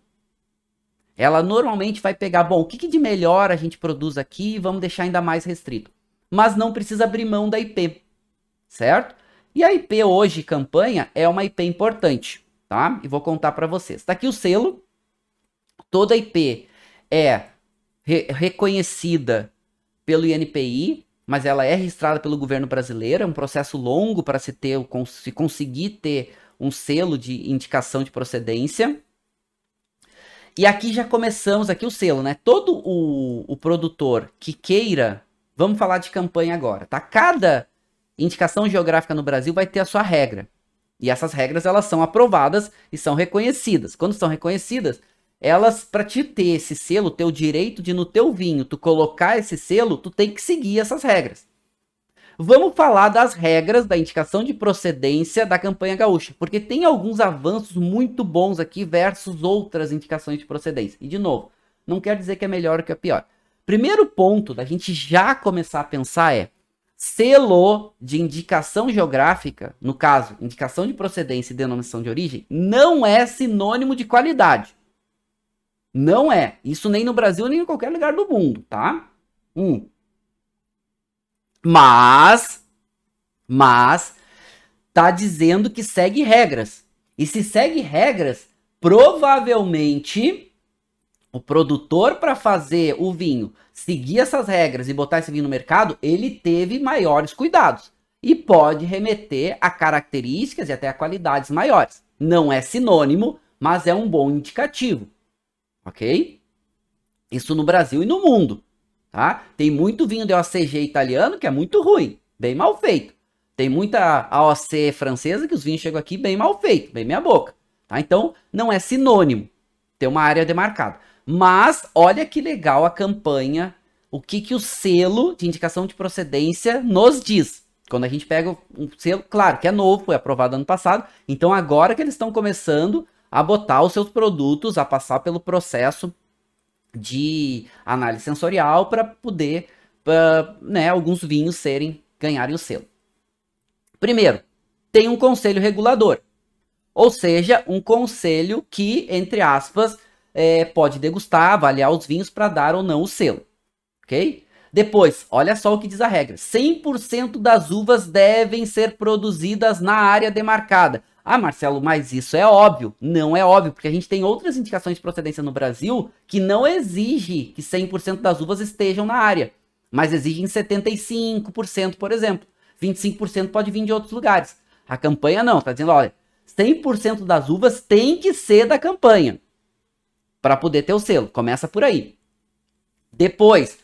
Ela normalmente vai pegar, bom, o que de melhor a gente produz aqui e vamos deixar ainda mais restrito. Mas não precisa abrir mão da IP, certo? E a IP hoje, Campanha, é uma IP importante, tá? E vou contar para vocês. Tá aqui o selo. Toda IP é reconhecida pelo INPI, mas ela é registrada pelo governo brasileiro. É um processo longo para se conseguir ter um selo de indicação de procedência. E aqui já começamos, aqui o selo, né? Todo o produtor que queira, vamos falar de Campanha agora, tá? Cada indicação geográfica no Brasil vai ter a sua regra. E essas regras, elas são aprovadas e são reconhecidas. Quando são reconhecidas, elas, para te ter esse selo, ter o direito de no teu vinho, tu colocar esse selo, tu tem que seguir essas regras. Vamos falar das regras da indicação de procedência da Campanha Gaúcha, porque tem alguns avanços muito bons aqui versus outras indicações de procedência. E de novo, não quer dizer que é melhor ou que é pior. Primeiro ponto da gente já começar a pensar é selo de indicação geográfica, no caso, indicação de procedência e denominação de origem, não é sinônimo de qualidade. Não é. Isso nem no Brasil, nem em qualquer lugar do mundo, tá? Mas tá dizendo que segue regras. E se segue regras, provavelmente o produtor, para fazer o vinho, seguir essas regras e botar esse vinho no mercado, ele teve maiores cuidados. E pode remeter a características e até a qualidades maiores. Não é sinônimo, mas é um bom indicativo. Ok? Isso no Brasil e no mundo. Tá? Tem muito vinho de AOCG italiano que é muito ruim, bem mal feito. Tem muita AOC francesa que os vinhos chegam aqui bem mal feito, bem meia boca. Tá? Então, não é sinônimo ter uma área demarcada. Mas, olha que legal a Campanha, o que o selo de indicação de procedência nos diz. Quando a gente pega um selo, claro que é novo, foi aprovado ano passado, então agora que eles estão começando a botar os seus produtos, a passar pelo processo de análise sensorial para poder, né, alguns vinhos ganharem o selo. Primeiro, tem um conselho regulador. Ou seja, um conselho que, entre aspas, pode degustar, avaliar os vinhos para dar ou não o selo, ok? Depois, olha só o que diz a regra. 100% das uvas devem ser produzidas na área demarcada. Ah, Marcelo, mas isso é óbvio. Não é óbvio, porque a gente tem outras indicações de procedência no Brasil que não exige que 100% das uvas estejam na área, mas exigem 75%, por exemplo. 25% pode vir de outros lugares. A campanha não, tá dizendo, olha, 100% das uvas tem que ser da campanha para poder ter o selo. Começa por aí. Depois,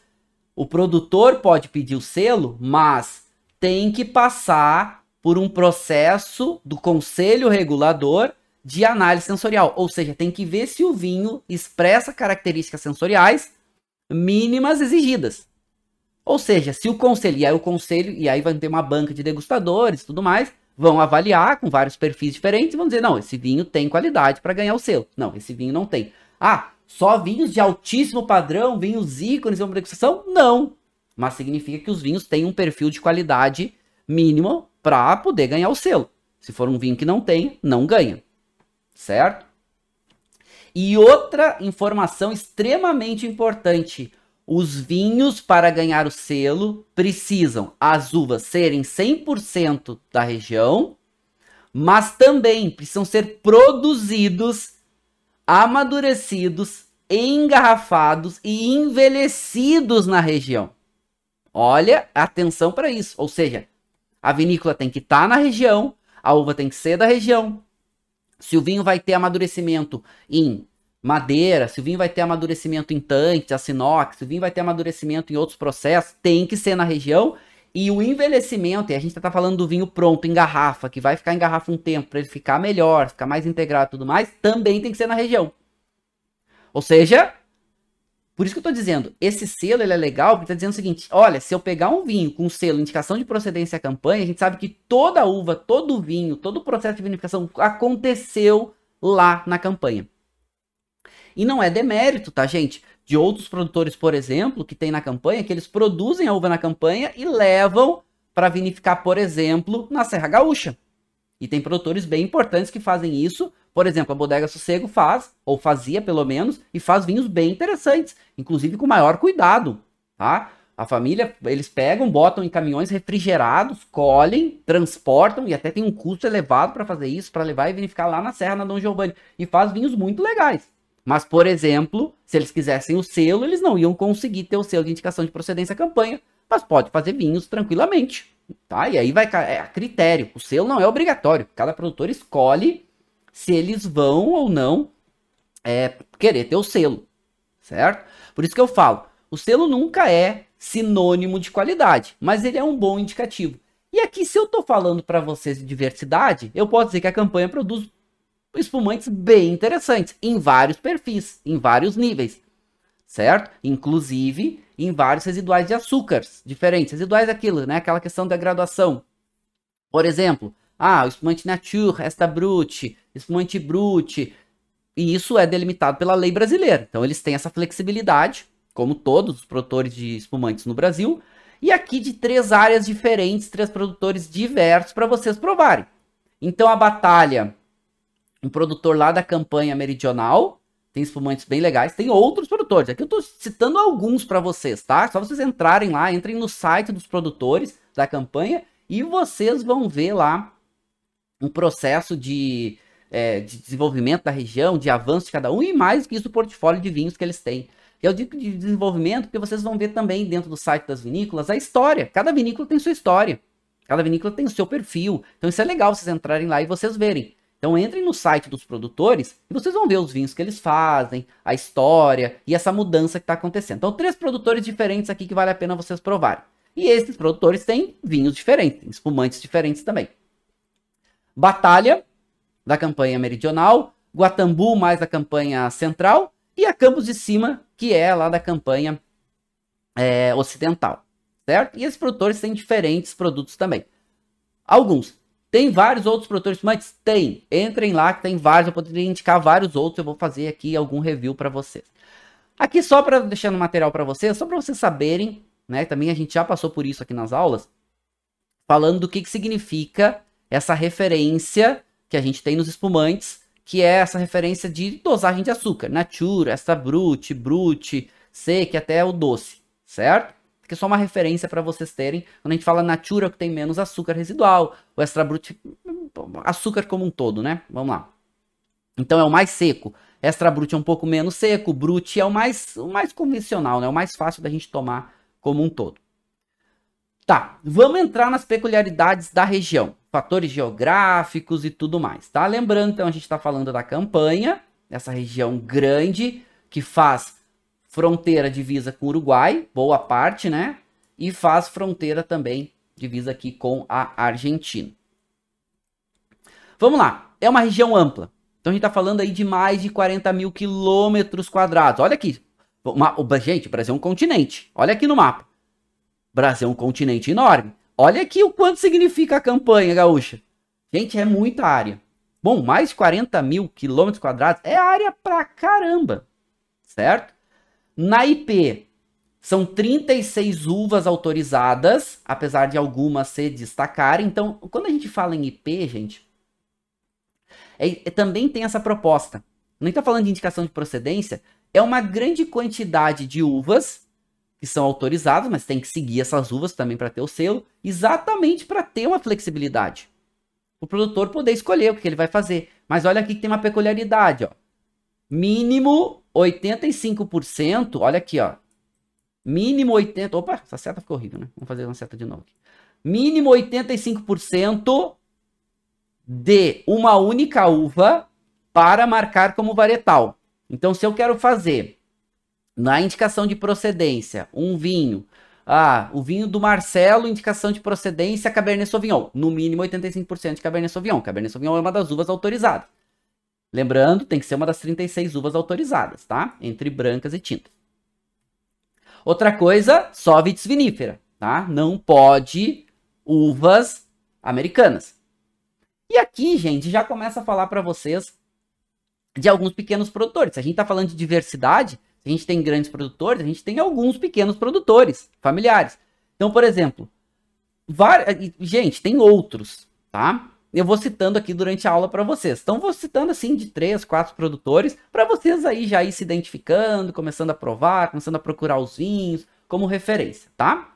o produtor pode pedir o selo, mas tem que passar por um processo do conselho regulador de análise sensorial. Ou seja, tem que ver se o vinho expressa características sensoriais mínimas exigidas. Ou seja, se o conselho, e aí vai ter uma banca de degustadores e tudo mais, vão avaliar com vários perfis diferentes e vão dizer, não, esse vinho tem qualidade para ganhar o selo. Não, esse vinho não tem. Ah, só vinhos de altíssimo padrão, vinhos ícones de uma degustação? Não. Mas significa que os vinhos têm um perfil de qualidade mínimo para poder ganhar o selo. Se for um vinho que não tem, não ganha. Certo? E outra informação extremamente importante. Os vinhos, para ganhar o selo, precisam as uvas serem 100% da região, mas também precisam ser produzidos, amadurecidos, engarrafados e envelhecidos na região. Olha, atenção para isso. Ou seja, a vinícola tem que estar na região, a uva tem que ser da região. Se o vinho vai ter amadurecimento em madeira, se o vinho vai ter amadurecimento em tanques, aço inox, se o vinho vai ter amadurecimento em outros processos, tem que ser na região. E o envelhecimento, e a gente está falando do vinho pronto, em garrafa, que vai ficar em garrafa um tempo, para ele ficar melhor, ficar mais integrado e tudo mais, também tem que ser na região. Ou seja, por isso que eu estou dizendo, esse selo ele é legal, porque está dizendo o seguinte, olha, se eu pegar um vinho com selo, indicação de procedência à campanha, a gente sabe que toda uva, todo vinho, todo o processo de vinificação aconteceu lá na campanha. E não é demérito, tá, gente? De outros produtores, por exemplo, que tem na campanha, que eles produzem a uva na campanha e levam para vinificar, por exemplo, na Serra Gaúcha. E tem produtores bem importantes que fazem isso. Por exemplo, a Bodega Sossego faz, ou fazia pelo menos, e faz vinhos bem interessantes, inclusive com maior cuidado, tá? A família, eles pegam, botam em caminhões refrigerados, colhem, transportam, e até tem um custo elevado para fazer isso, para levar e vinificar lá na Serra, na Dom Giovanni. E faz vinhos muito legais. Mas, por exemplo, se eles quisessem o selo, eles não iam conseguir ter o selo de indicação de procedência à campanha, mas pode fazer vinhos tranquilamente, tá? E aí vai a critério. O selo não é obrigatório. Cada produtor escolhe se eles vão ou não querer ter o selo, certo? Por isso que eu falo, o selo nunca é sinônimo de qualidade, mas ele é um bom indicativo. E aqui, se eu tô falando para vocês de diversidade, eu posso dizer que a campanha produz espumantes bem interessantes, em vários perfis, em vários níveis, certo? Inclusive em vários residuais de açúcares diferentes. Residuais é aquilo, né? Aquela questão da graduação. Por exemplo, o espumante nature, esta brut, espumante brut, e isso é delimitado pela lei brasileira. Então eles têm essa flexibilidade, como todos os produtores de espumantes no Brasil, e aqui de 3 áreas diferentes, 3 produtores diversos para vocês provarem. Então a Batalha, um produtor lá da campanha meridional, tem espumantes bem legais, tem outros produtores, aqui eu estou citando alguns para vocês, tá? Só vocês entrarem lá, entrem no site dos produtores da campanha e vocês vão ver lá um processo de desenvolvimento da região, de avanço de cada um e mais que isso o portfólio de vinhos que eles têm. Eu digo de desenvolvimento porque vocês vão ver também dentro do site das vinícolas a história, cada vinícola tem sua história, cada vinícola tem o seu perfil, então isso é legal vocês entrarem lá e vocês verem. Então entrem no site dos produtores e vocês vão ver os vinhos que eles fazem, a história e essa mudança que está acontecendo. Então 3 produtores diferentes aqui que vale a pena vocês provarem. E esses produtores têm vinhos diferentes, espumantes diferentes também. Batalha, da campanha meridional, Guatambu, mais da campanha central, e a Campos de Cima, que é lá da campanha ocidental, certo? E esses produtores têm diferentes produtos também. Alguns. Tem vários outros produtores, mas tem. Entrem lá que tem vários, eu poderia indicar vários outros, eu vou fazer aqui algum review para vocês. Aqui só para deixar no material para vocês, só para vocês saberem, né, também a gente já passou por isso aqui nas aulas, falando do que significa essa referência que a gente tem nos espumantes, que é essa referência de dosagem de açúcar. Natura, Extra Brut, Brut, Sec, até o doce, certo? Que é só uma referência para vocês terem. Quando a gente fala Natura, que tem menos açúcar residual, o Extra Brut, açúcar como um todo, né? Vamos lá. Então é o mais seco. Extra Brut é um pouco menos seco, Brut é o mais convencional, né? O mais fácil da gente tomar como um todo. Tá, vamos entrar nas peculiaridades da região, fatores geográficos e tudo mais, tá? Lembrando, então, a gente está falando da campanha, essa região grande, que faz fronteira divisa com o Uruguai, boa parte, né? E faz fronteira também divisa aqui com a Argentina. Vamos lá, é uma região ampla. Então a gente está falando aí de mais de 40 mil quilômetros quadrados. Olha aqui, gente, o Brasil é um continente. Olha aqui no mapa. O Brasil é um continente enorme. Olha aqui o quanto significa a campanha gaúcha. Gente, é muita área. Bom, mais de 40 mil quilômetros quadrados é área pra caramba, certo? Na IP, são 36 uvas autorizadas, apesar de algumas se destacarem. Então, quando a gente fala em IP, gente, também tem essa proposta. Não está falando de indicação de procedência, é uma grande quantidade de uvas que são autorizadas, mas tem que seguir essas uvas também para ter o selo, exatamente para ter uma flexibilidade. O produtor poder escolher o que ele vai fazer. Mas olha aqui que tem uma peculiaridade, ó. Mínimo 85%, olha aqui, ó. Mínimo 80%, opa, essa seta ficou horrível, né? Vamos fazer uma seta de novo aqui. Mínimo 85% de uma única uva para marcar como varietal. Então, se eu quero fazer na indicação de procedência um vinho, o vinho do Marcelo, indicação de procedência Cabernet Sauvignon, no mínimo 85% de Cabernet Sauvignon. Cabernet Sauvignon é uma das uvas autorizadas. Lembrando, tem que ser uma das 36 uvas autorizadas, tá? Entre brancas e tintas. Outra coisa, só vitis vinífera, tá? Não pode uvas americanas. E aqui, gente, já começa a falar para vocês de alguns pequenos produtores. Se a gente está falando de diversidade, se a gente tem grandes produtores, a gente tem alguns pequenos produtores familiares. Então, por exemplo, gente, tem outros, tá? Eu vou citando aqui durante a aula para vocês. Então, vou citando assim de 3, 4 produtores, para vocês aí já ir se identificando, começando a provar, começando a procurar os vinhos como referência, tá?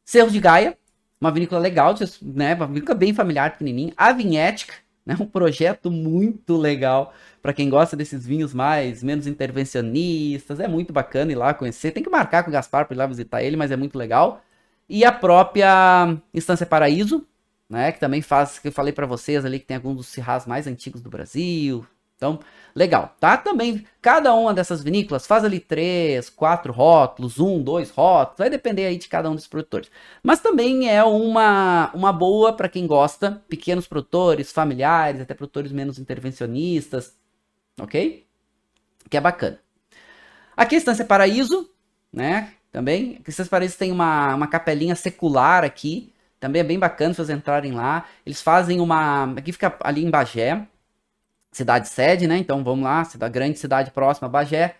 Cerro de Gaia, uma vinícola legal, né? Uma vinícola bem familiar, pequenininha. A Vinhética, né? Um projeto muito legal para quem gosta desses vinhos menos intervencionistas. É muito bacana ir lá conhecer. Tem que marcar com o Gaspar para ir lá visitar ele, mas é muito legal. E a própria Estância Paraíso, né? Que também faz, que eu falei para vocês ali, que tem alguns dos cirrás mais antigos do Brasil. Então, legal, tá? Também, cada uma dessas vinícolas faz ali 3, 4 rótulos, 1, 2 rótulos, vai depender aí de cada um dos produtores. Mas também é uma boa para quem gosta, pequenos produtores, familiares, até produtores menos intervencionistas, ok? Que é bacana. Aqui a Estância Paraíso, né? Também, a Estância Paraíso tem uma capelinha secular aqui, também é bem bacana vocês entrarem lá. Eles fazem aqui fica ali em Bagé, cidade sede, né? Então vamos lá, grande cidade próxima a Bagé.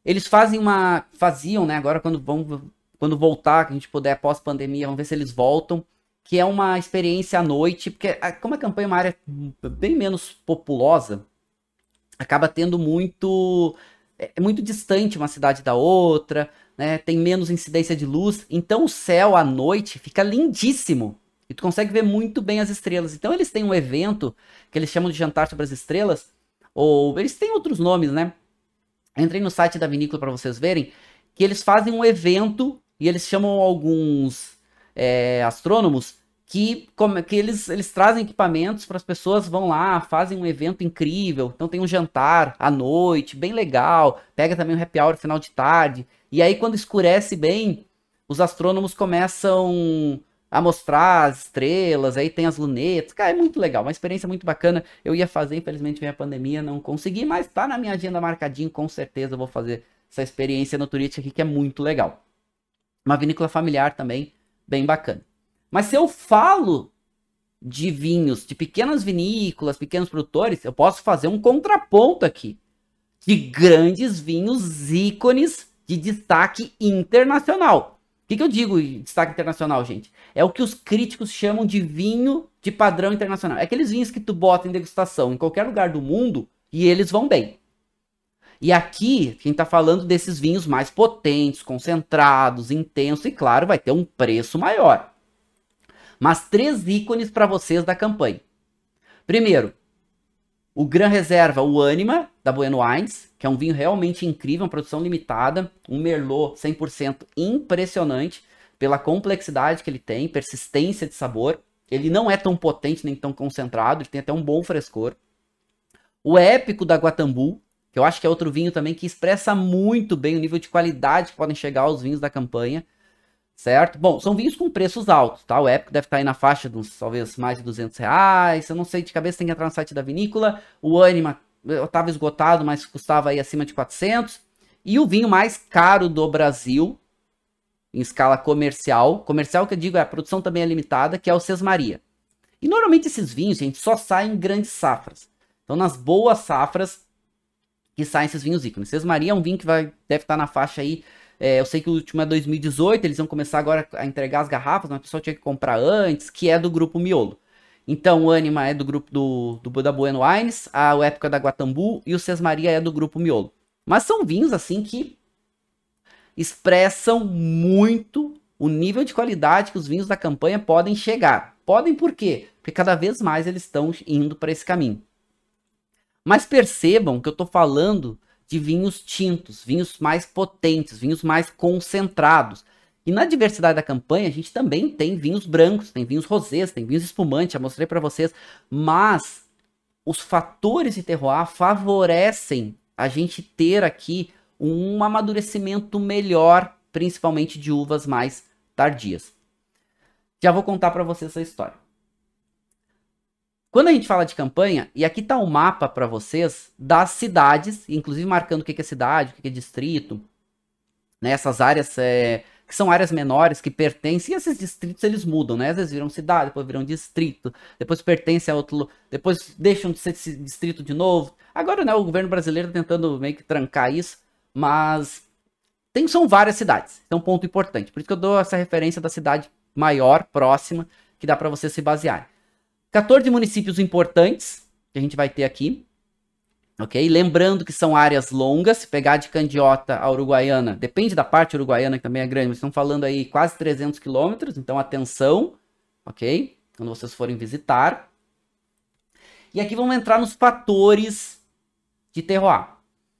Eles faziam, né? Agora quando voltar, que a gente puder pós-pandemia, vamos ver se eles voltam, que é uma experiência à noite, porque como a campanha é uma área bem menos populosa, acaba tendo muito distante uma cidade da outra, né? Tem menos incidência de luz, então o céu à noite fica lindíssimo. E tu consegue ver muito bem as estrelas. Então eles têm um evento que eles chamam de Jantar sobre as Estrelas. Ou eles têm outros nomes, né? Entrei no site da vinícola para vocês verem. Que eles fazem um evento e eles chamam alguns astrônomos que eles trazem equipamentos para as pessoas, vão lá, fazem um evento incrível. Então tem um jantar à noite, bem legal. Pega também um happy hour final de tarde. E aí quando escurece bem, os astrônomos começam a mostrar as estrelas, aí tem as lunetas, cara, é muito legal, uma experiência muito bacana. Eu ia fazer, infelizmente veio a pandemia, não consegui, mas tá na minha agenda marcadinho, com certeza eu vou fazer essa experiência no turística aqui, que é muito legal. Uma vinícola familiar também, bem bacana. Mas se eu falo de vinhos, de pequenas vinícolas, pequenos produtores, eu posso fazer um contraponto aqui, de grandes vinhos ícones de destaque internacional. O que eu digo de destaque internacional, gente? É o que os críticos chamam de vinho de padrão internacional. É aqueles vinhos que tu bota em degustação em qualquer lugar do mundo e eles vão bem. E aqui, quem tá falando desses vinhos mais potentes, concentrados, intensos, e claro, vai ter um preço maior. Mas 3 ícones para vocês da campanha. Primeiro, o Gran Reserva, o Anima, da Bueno Wines, que é um vinho realmente incrível, uma produção limitada, um Merlot 100% impressionante, pela complexidade que ele tem, persistência de sabor. Ele não é tão potente nem tão concentrado, ele tem até um bom frescor. O Épico da Guatambu, que eu acho que é outro vinho também que expressa muito bem o nível de qualidade que podem chegar os vinhos da campanha, certo? Bom, são vinhos com preços altos, tá? O Épico deve estar aí na faixa de uns, talvez, mais de R$200, eu não sei de cabeça, tem que entrar no site da vinícola. O Anima, eu estava esgotado, mas custava aí acima de 400. E o vinho mais caro do Brasil, em escala comercial que eu digo, a produção também é limitada, que é o Sesmaria. E normalmente esses vinhos, gente, só saem em grandes safras. Então, nas boas safras que saem esses vinhos ícones. Sesmaria é um vinho que deve estar na faixa aí, eu sei que o último é 2018, eles vão começar agora a entregar as garrafas, mas o pessoal tinha que comprar antes, que é do grupo Miolo. Então, o Anima é do grupo da Bueno Wines, a Época da Guatambu e o Sesmaria é do grupo Miolo. Mas são vinhos, assim, que expressam muito o nível de qualidade que os vinhos da campanha podem chegar. Podem por quê? Porque cada vez mais eles estão indo para esse caminho. Mas percebam que eu estou falando de vinhos tintos, vinhos mais potentes, vinhos mais concentrados. E na diversidade da campanha, a gente também tem vinhos brancos, tem vinhos rosés, tem vinhos espumantes, já mostrei para vocês. Mas os fatores de terroir favorecem a gente ter aqui um amadurecimento melhor, principalmente de uvas mais tardias. Já vou contar para vocês essa história. Quando a gente fala de campanha, e aqui está o mapa para vocês das cidades, inclusive marcando o que é cidade, o que é distrito, né, essas áreas que são áreas menores que pertencem, e esses distritos eles mudam, né? Às vezes viram cidade, depois viram distrito, depois pertence a outro, depois deixam de ser distrito de novo. Agora, né, o governo brasileiro está tentando meio que trancar isso, mas são várias cidades, então ponto importante. Por isso que eu dou essa referência da cidade maior, próxima, que dá para você se basear. 14 municípios importantes que a gente vai ter aqui, ok? Lembrando que são áreas longas, se pegar de Candiota a Uruguaiana, depende da parte uruguaiana que também é grande, mas estão falando aí quase 300 quilômetros, então atenção, ok? Quando vocês forem visitar. E aqui vamos entrar nos fatores de terroir.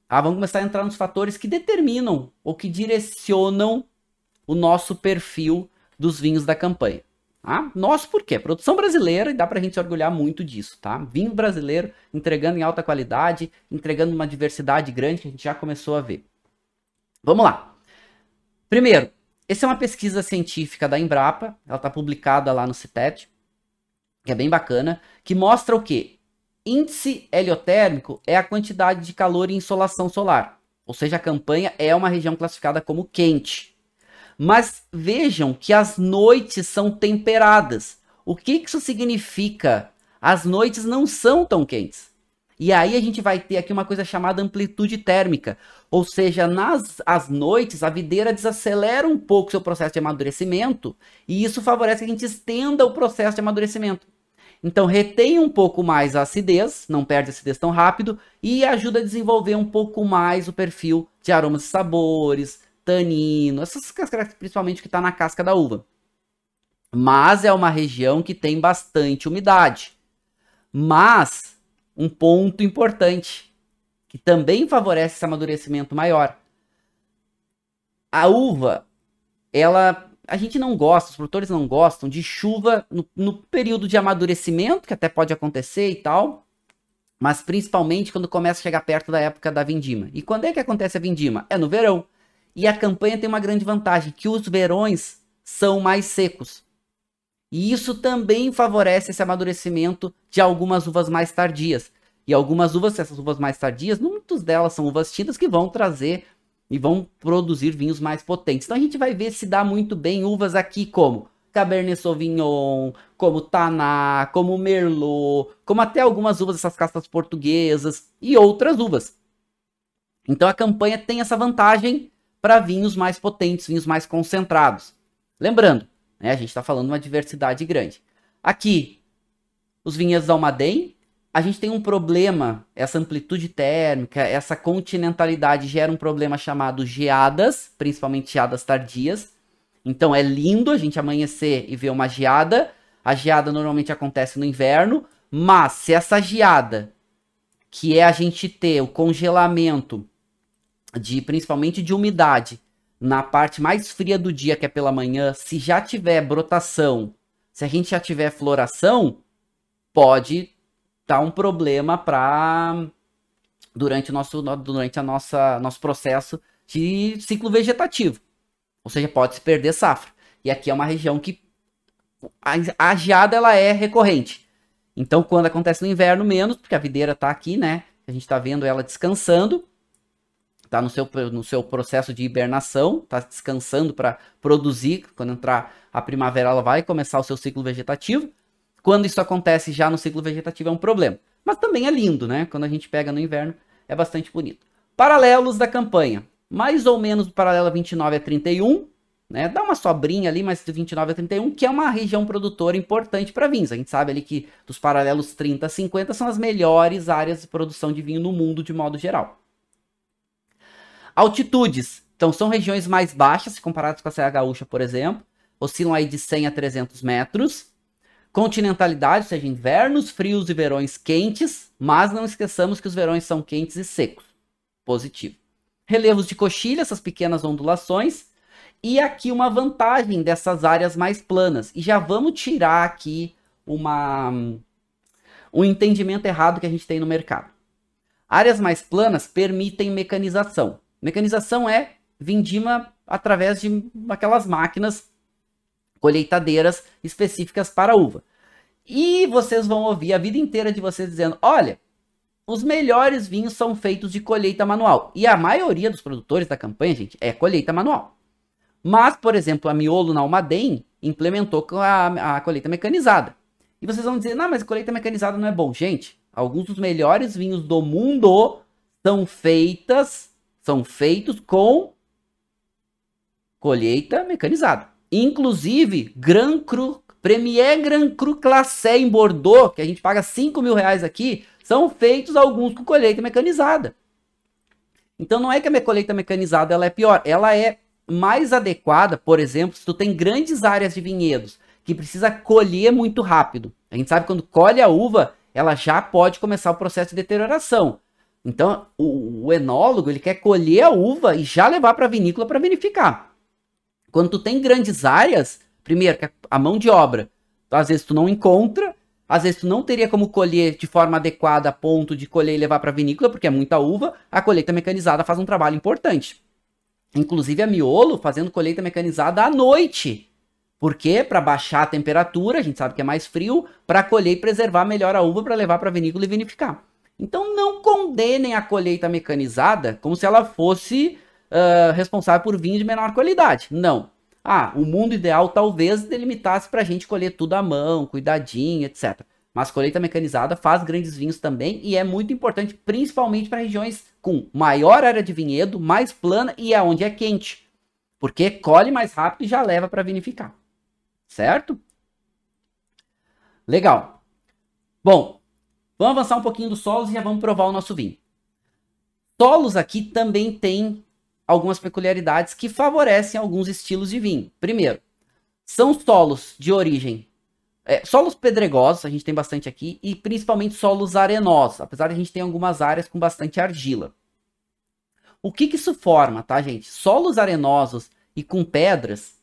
Vamos começar a entrar nos fatores que determinam ou que direcionam o nosso perfil dos vinhos da campanha. Nosso por quê? Produção brasileira, e dá pra gente se orgulhar muito disso, tá? Vinho brasileiro entregando em alta qualidade, entregando uma diversidade grande que a gente já começou a ver. Vamos lá. Primeiro, essa é uma pesquisa científica da Embrapa, ela tá publicada lá no CITED, que é bem bacana, que mostra o quê? Índice heliotérmico é a quantidade de calor e insolação solar, ou seja, a campanha é uma região classificada como quente. Mas vejam que as noites são temperadas. O que isso significa? As noites não são tão quentes. E aí a gente vai ter aqui uma coisa chamada amplitude térmica. Ou seja, nas noites a videira desacelera um pouco o seu processo de amadurecimento. E isso favorece que a gente estenda o processo de amadurecimento. Então retém um pouco mais a acidez, não perde a acidez tão rápido. E ajuda a desenvolver um pouco mais o perfil de aromas e sabores, tanino, essas características principalmente que está na casca da uva. Mas é uma região que tem bastante umidade. Mas um ponto importante, que também favorece esse amadurecimento maior. A uva, a gente não gosta, os produtores não gostam de chuva no período de amadurecimento, que até pode acontecer e tal, mas principalmente quando começa a chegar perto da época da vindima. E quando é que acontece a vindima? É no verão. E a campanha tem uma grande vantagem, que os verões são mais secos. E isso também favorece esse amadurecimento de algumas uvas mais tardias. E algumas uvas, essas uvas mais tardias, muitas delas são uvas tintas que vão trazer e vão produzir vinhos mais potentes. Então a gente vai ver se dá muito bem uvas aqui como Cabernet Sauvignon, como Taná, como Merlot, como até algumas uvas dessas castas portuguesas e outras uvas. Então a campanha tem essa vantagem para vinhos mais potentes, vinhos mais concentrados. Lembrando, né, a gente está falando de uma diversidade grande. Aqui, os vinhedos da Almaden, a gente tem um problema, essa amplitude térmica, essa continentalidade gera um problema chamado geadas, principalmente geadas tardias. Então é lindo a gente amanhecer e ver uma geada. A geada normalmente acontece no inverno, mas se essa geada, que é a gente ter o congelamento principalmente de umidade na parte mais fria do dia, que é pela manhã, se já tiver brotação, se a gente já tiver floração, pode dar um problema durante nosso processo de ciclo vegetativo. Ou seja, pode se perder safra. E aqui é uma região que a geada ela é recorrente. Então, quando acontece no inverno, menos, porque a videira está aqui, né? A gente está vendo ela descansando. Está no seu processo de hibernação, está descansando para produzir. Quando entrar a primavera, ela vai começar o seu ciclo vegetativo. Quando isso acontece já no ciclo vegetativo é um problema. Mas também é lindo, né? Quando a gente pega no inverno, é bastante bonito. Paralelos da campanha. Mais ou menos do paralelo 29 a 31, né? Dá uma sobrinha ali, mas de 29 a 31, que é uma região produtora importante para vinhos. A gente sabe ali que dos paralelos 30 a 50 são as melhores áreas de produção de vinho no mundo de modo geral. Altitudes. Então, são regiões mais baixas, se comparadas com a Serra Gaúcha, por exemplo. Oscilam aí de 100 a 300 metros. Continentalidade, ou seja, invernos frios e verões quentes. Mas não esqueçamos que os verões são quentes e secos. Positivo. Relevos de coxilha, essas pequenas ondulações. E aqui uma vantagem dessas áreas mais planas. E já vamos tirar aqui um entendimento errado que a gente tem no mercado. Áreas mais planas permitem mecanização. Mecanização é vindima através de aquelas máquinas colheitadeiras específicas para uva. E vocês vão ouvir a vida inteira de vocês dizendo, olha, os melhores vinhos são feitos de colheita manual. E a maioria dos produtores da campanha, gente, é colheita manual. Mas, por exemplo, a Miolo na Almaden implementou a colheita mecanizada. E vocês vão dizer, não, mas colheita mecanizada não é bom. Gente, alguns dos melhores vinhos do mundo são feitos com colheita mecanizada. Inclusive, Premier Grand Cru Classé em Bordeaux, que a gente paga 5 mil reais aqui, são feitos alguns com colheita mecanizada. Então não é que a minha colheita mecanizada ela é pior, ela é mais adequada, por exemplo, se tu tem grandes áreas de vinhedos que precisa colher muito rápido. A gente sabe que quando colhe a uva, ela já pode começar o processo de deterioração. Então, o enólogo, ele quer colher a uva e já levar para a vinícola para vinificar. Quando tu tem grandes áreas, primeiro, a mão de obra, às vezes tu não encontra, às vezes tu não teria como colher de forma adequada a ponto de colher e levar para a vinícola, porque é muita uva, a colheita mecanizada faz um trabalho importante. Inclusive a Miolo fazendo colheita mecanizada à noite. Por quê? Para baixar a temperatura, a gente sabe que é mais frio, para colher e preservar melhor a uva para levar para a vinícola e vinificar. Então não condenem a colheita mecanizada como se ela fosse responsável por vinho de menor qualidade. Não. O mundo ideal talvez delimitasse para a gente colher tudo à mão, cuidadinho, etc. Mas colheita mecanizada faz grandes vinhos também e é muito importante, principalmente para regiões com maior área de vinhedo, mais plana e aonde é quente. Porque colhe mais rápido e já leva para vinificar. Certo? Legal. Bom, vamos avançar um pouquinho dos solos e já vamos provar o nosso vinho. Solos aqui também tem algumas peculiaridades que favorecem alguns estilos de vinho. Primeiro, são solos de origem... solos pedregosos, a gente tem bastante aqui, e principalmente solos arenosos, apesar de a gente ter algumas áreas com bastante argila. O que isso forma, tá, gente? Solos arenosos e com pedras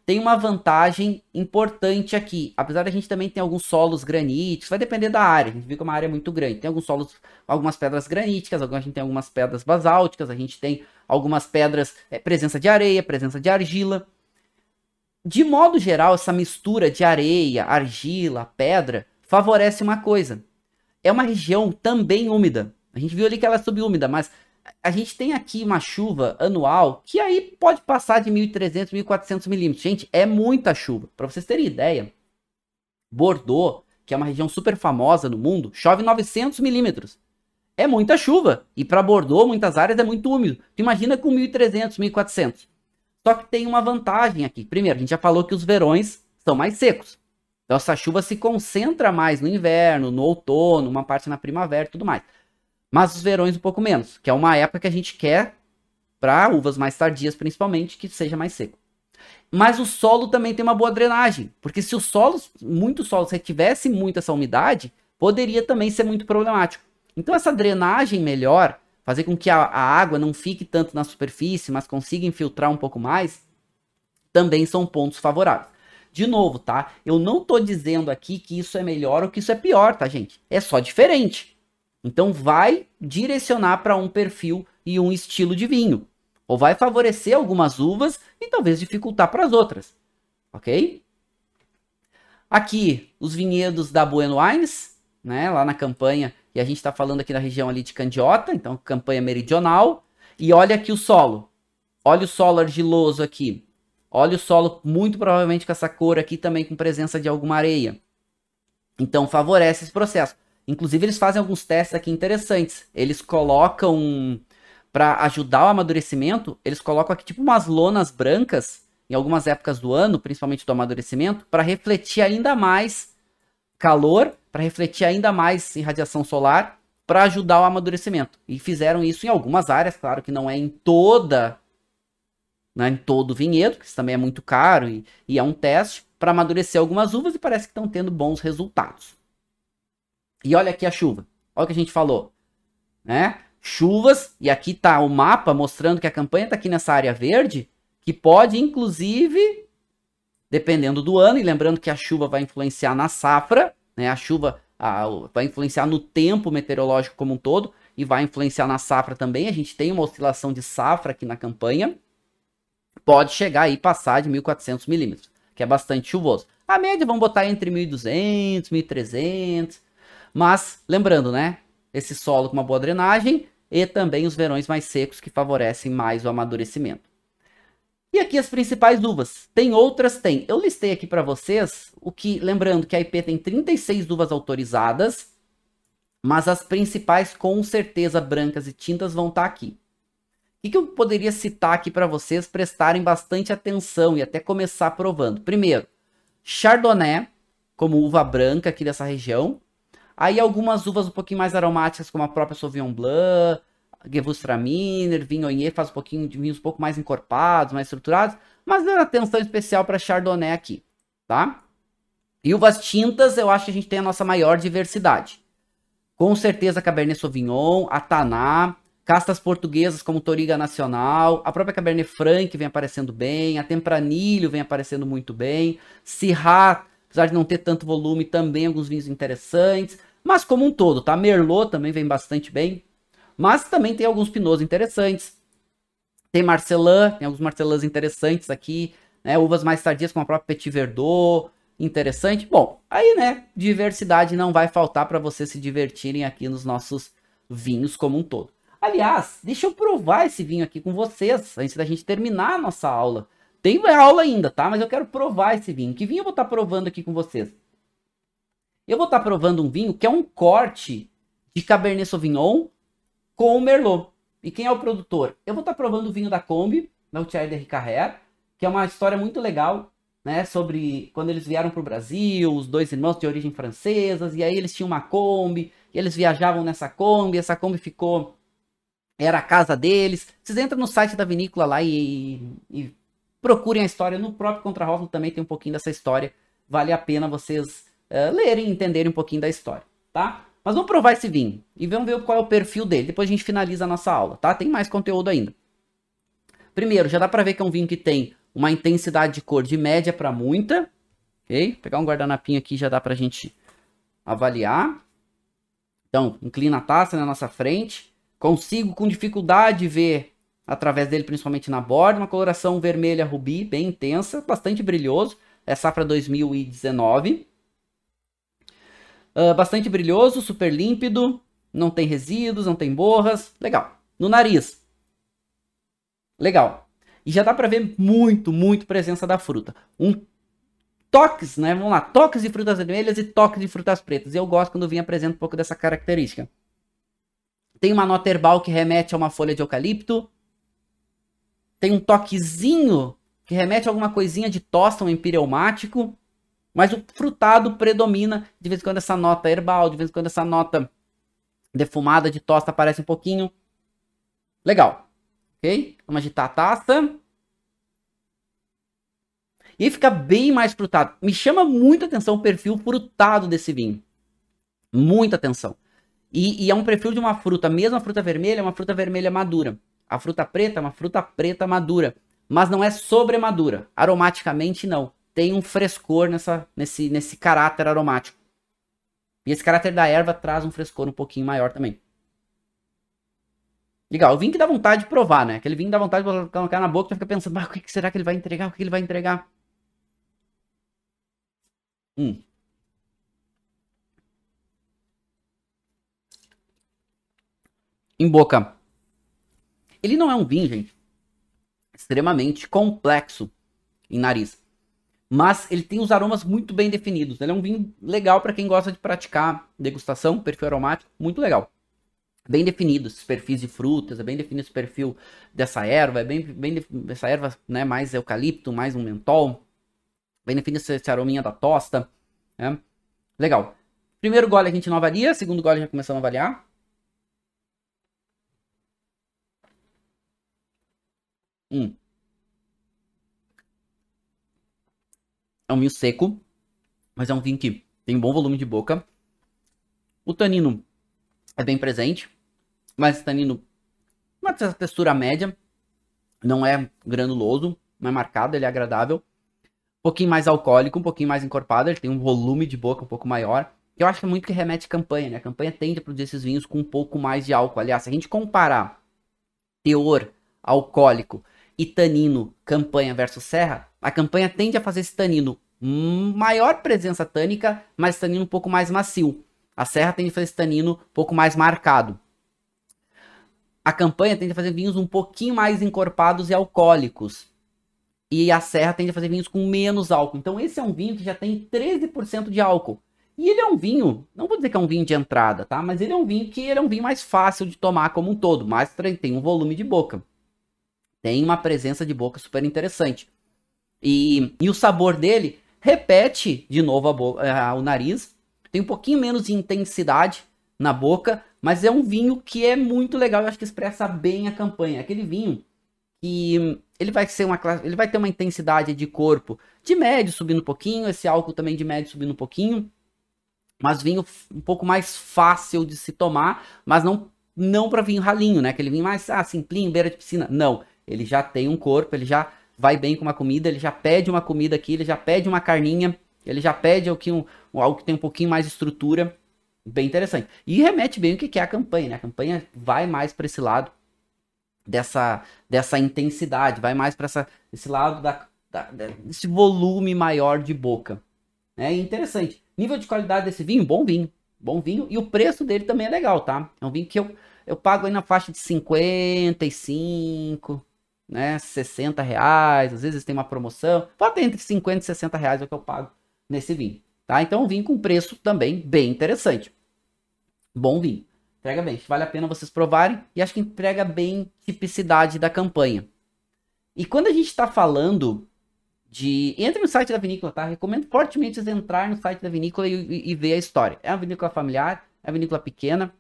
tem uma vantagem importante aqui. Apesar de a gente também ter alguns solos graníticos, vai depender da área. A gente viu que é uma área muito grande. Tem alguns solos, algumas pedras graníticas, a gente tem algumas pedras basálticas, a gente tem algumas pedras, presença de areia, presença de argila. De modo geral, essa mistura de areia, argila, pedra, favorece uma coisa. É uma região também úmida. A gente viu ali que ela é subúmida, mas a gente tem aqui uma chuva anual que aí pode passar de 1.300, 1.400 milímetros. Gente, é muita chuva. Para vocês terem ideia, Bordeaux, que é uma região super famosa no mundo, chove 900 milímetros. É muita chuva. E para Bordeaux, muitas áreas é muito úmido. Tu imagina com 1.300, 1.400. Só que tem uma vantagem aqui. Primeiro, a gente já falou que os verões são mais secos. Então essa chuva se concentra mais no inverno, no outono, uma parte na primavera e tudo mais. Mas os verões um pouco menos, que é uma época que a gente quer, para uvas mais tardias principalmente, que seja mais seco. Mas o solo também tem uma boa drenagem, porque se o solo, muito solo, se tivesse muito essa umidade, poderia também ser muito problemático. Então essa drenagem melhor, fazer com que a água não fique tanto na superfície, mas consiga infiltrar um pouco mais, também são pontos favoráveis. De novo, tá? Eu não tô dizendo aqui que isso é melhor ou que isso é pior, tá, gente? É só diferente. Então vai direcionar para um perfil e um estilo de vinho. Ou vai favorecer algumas uvas e talvez dificultar para as outras. Ok? Aqui, os vinhedos da Bueno Wines, né? Lá na campanha. E a gente está falando aqui da região ali de Candiota, então campanha meridional. E olha aqui o solo. Olha o solo argiloso aqui. Olha o solo, muito provavelmente com essa cor aqui também com presença de alguma areia. Então favorece esse processo. Inclusive eles fazem alguns testes aqui interessantes. Eles colocam, para ajudar o amadurecimento, eles colocam aqui tipo umas lonas brancas, em algumas épocas do ano, principalmente do amadurecimento, para refletir ainda mais calor, para refletir ainda mais irradiação solar, para ajudar o amadurecimento. E fizeram isso em algumas áreas, claro que não é em toda... Né, em todo o vinhedo, que isso também é muito caro e é um teste para amadurecer algumas uvas e parece que estão tendo bons resultados. E olha aqui a chuva. Olha o que a gente falou. Né? Chuvas, e aqui está o mapa mostrando que a campanha está aqui nessa área verde, que pode inclusive, dependendo do ano, e lembrando que a chuva vai influenciar na safra, né? A chuva vai influenciar no tempo meteorológico como um todo, e vai influenciar na safra também. A gente tem uma oscilação de safra aqui na campanha. Pode chegar aí passar de 1.400 milímetros, que é bastante chuvoso. A média vamos botar entre 1.200, 1.300, mas lembrando, né, esse solo com uma boa drenagem e também os verões mais secos que favorecem mais o amadurecimento. E aqui as principais uvas. Tem outras? Tem. Eu listei aqui para vocês o que, lembrando que a IP tem 36 uvas autorizadas, mas as principais com certeza brancas e tintas vão estar aqui. O que eu poderia citar aqui para vocês prestarem bastante atenção e até começar provando? Primeiro, Chardonnay, como uva branca aqui dessa região. Aí algumas uvas um pouquinho mais aromáticas, como a própria Sauvignon Blanc, Gewürztraminer, Viognier, faz um pouquinho de vinhos um pouco mais encorpados, mais estruturados. Mas dando atenção especial para Chardonnay aqui, tá? E uvas tintas, eu acho que a gente tem a nossa maior diversidade. Com certeza Cabernet Sauvignon, a Taná, castas portuguesas como Touriga Nacional, a própria Cabernet Franc vem aparecendo bem, a Tempranillo vem aparecendo muito bem, Syrah, apesar de não ter tanto volume, também alguns vinhos interessantes, mas como um todo, tá? Merlot também vem bastante bem, mas também tem alguns Pinots interessantes, tem Marcelin, tem alguns Marcelins interessantes aqui, né? Uvas mais tardias como a própria Petit Verdot, interessante. Bom, aí, né, diversidade não vai faltar para vocês se divertirem aqui nos nossos vinhos como um todo. Aliás, deixa eu provar esse vinho aqui com vocês, antes da gente terminar a nossa aula. Tem aula ainda, tá? Mas eu quero provar esse vinho. Que vinho eu vou estar provando aqui com vocês? Eu vou estar provando um vinho que é um corte de Cabernet Sauvignon com o Merlot. E quem é o produtor? Eu vou estar provando o vinho da Combi, da Thierry de Ricarrer, que é uma história muito legal, né? Sobre quando eles vieram para o Brasil, os dois irmãos de origem francesas, e aí eles tinham uma Kombi, e eles viajavam nessa Kombi, essa Kombi ficou... Era a casa deles. Vocês entram no site da vinícola lá e procurem a história. No próprio contrarótulo também tem um pouquinho dessa história. Vale a pena vocês lerem e entenderem um pouquinho da história, tá? Mas vamos provar esse vinho e vamos ver qual é o perfil dele. Depois a gente finaliza a nossa aula, tá? Tem mais conteúdo ainda. Primeiro, já dá pra ver que é um vinho que tem uma intensidade de cor de média para muita. Ok? Vou pegar um guardanapinho aqui já dá pra gente avaliar. Então, inclina a taça na nossa frente. Consigo com dificuldade ver através dele, principalmente na borda, uma coloração vermelha rubi, bem intensa, bastante brilhoso. É safra 2019. Bastante brilhoso, super límpido, não tem resíduos, não tem borras. Legal. No nariz. Legal. E já dá pra ver muito presença da fruta. Toques, né? Vamos lá. Toques de frutas vermelhas e toques de frutas pretas. Eu gosto quando o vinho apresenta um pouco dessa característica. Tem uma nota herbal que remete a uma folha de eucalipto. Tem um toquezinho que remete a alguma coisinha de tosta, um empireumático. Mas o frutado predomina, de vez em quando essa nota herbal, de vez em quando essa nota defumada de tosta aparece um pouquinho. Legal, ok? Vamos agitar a taça. E aí fica bem mais frutado. Me chama muita atenção o perfil frutado desse vinho. Muita atenção. E é um perfil de uma fruta, mesmo a fruta vermelha, é uma fruta vermelha madura. A fruta preta é uma fruta preta madura. Mas não é sobremadura. Aromaticamente, não. Tem um frescor nesse caráter aromático. E esse caráter da erva traz um frescor um pouquinho maior também. Legal, o vinho que dá vontade de provar, né? Aquele vinho que dá vontade de colocar na boca e fica pensando, o que será que ele vai entregar? O que ele vai entregar? Em boca. Ele não é um vinho, gente, extremamente complexo em nariz. Mas ele tem os aromas muito bem definidos. Ele é um vinho legal para quem gosta de praticar degustação, perfil aromático, muito legal. Bem definido esses perfis de frutas, é bem definido esse perfil dessa erva, é bem essa erva, né, mais eucalipto, mais um mentol. Bem definido esse arominha da tosta, né? Legal. Primeiro gole a gente não avalia, segundo gole já começamos a avaliar. É um vinho seco, mas é um vinho que tem um bom volume de boca. O tanino é bem presente, mas esse tanino, uma textura média, não é granuloso, não é marcado, ele é agradável. Um pouquinho mais alcoólico, um pouquinho mais encorpado, ele tem um volume de boca um pouco maior. Eu acho que é muito que remete à campanha, né? A campanha tende a produzir esses vinhos com um pouco mais de álcool. Aliás, se a gente comparar teor alcoólico e tanino, campanha versus serra, a campanha tende a fazer esse tanino maior presença tânica, mas tanino um pouco mais macio. A serra tende a fazer esse tanino um pouco mais marcado. A campanha tende a fazer vinhos um pouquinho mais encorpados e alcoólicos. E a serra tende a fazer vinhos com menos álcool. Então esse é um vinho que já tem 13% de álcool. E ele é um vinho, não vou dizer que é um vinho de entrada, tá? Mas ele é um vinho que ele é um vinho mais fácil de tomar como um todo. Mas tem um volume de boca. Tem uma presença de boca super interessante. E o sabor dele repete de novo o nariz. Tem um pouquinho menos de intensidade na boca, mas é um vinho que é muito legal. Eu acho que expressa bem a campanha. Aquele vinho que ele vai ter uma intensidade de corpo de médio subindo um pouquinho, esse álcool também de médio subindo um pouquinho, mas vinho um pouco mais fácil de se tomar, mas não para vinho ralinho, né? Aquele vinho mais simplinho, beira de piscina. Não, ele já tem um corpo, ele já vai bem com uma comida, ele já pede uma comida aqui, ele já pede uma carninha, ele já pede algo que tem um pouquinho mais de estrutura, bem interessante. E remete bem o que é a campanha, né? A campanha vai mais para esse lado dessa intensidade, vai mais para esse lado desse volume maior de boca. É interessante. Nível de qualidade desse vinho, bom vinho, e o preço dele também é legal, tá? É um vinho que eu pago aí na faixa de 55, né, 60 reais, às vezes tem uma promoção, pode ter entre 50 e 60 reais é o que eu pago nesse vinho, tá? Então é um vinho com preço também bem interessante. Bom vinho. Entrega bem, vale a pena vocês provarem e acho que entrega bem tipicidade da campanha. E quando a gente está falando entre no site da vinícola, tá? Recomendo fortemente vocês entrar no site da vinícola e ver a história. É uma vinícola familiar, é uma vinícola pequena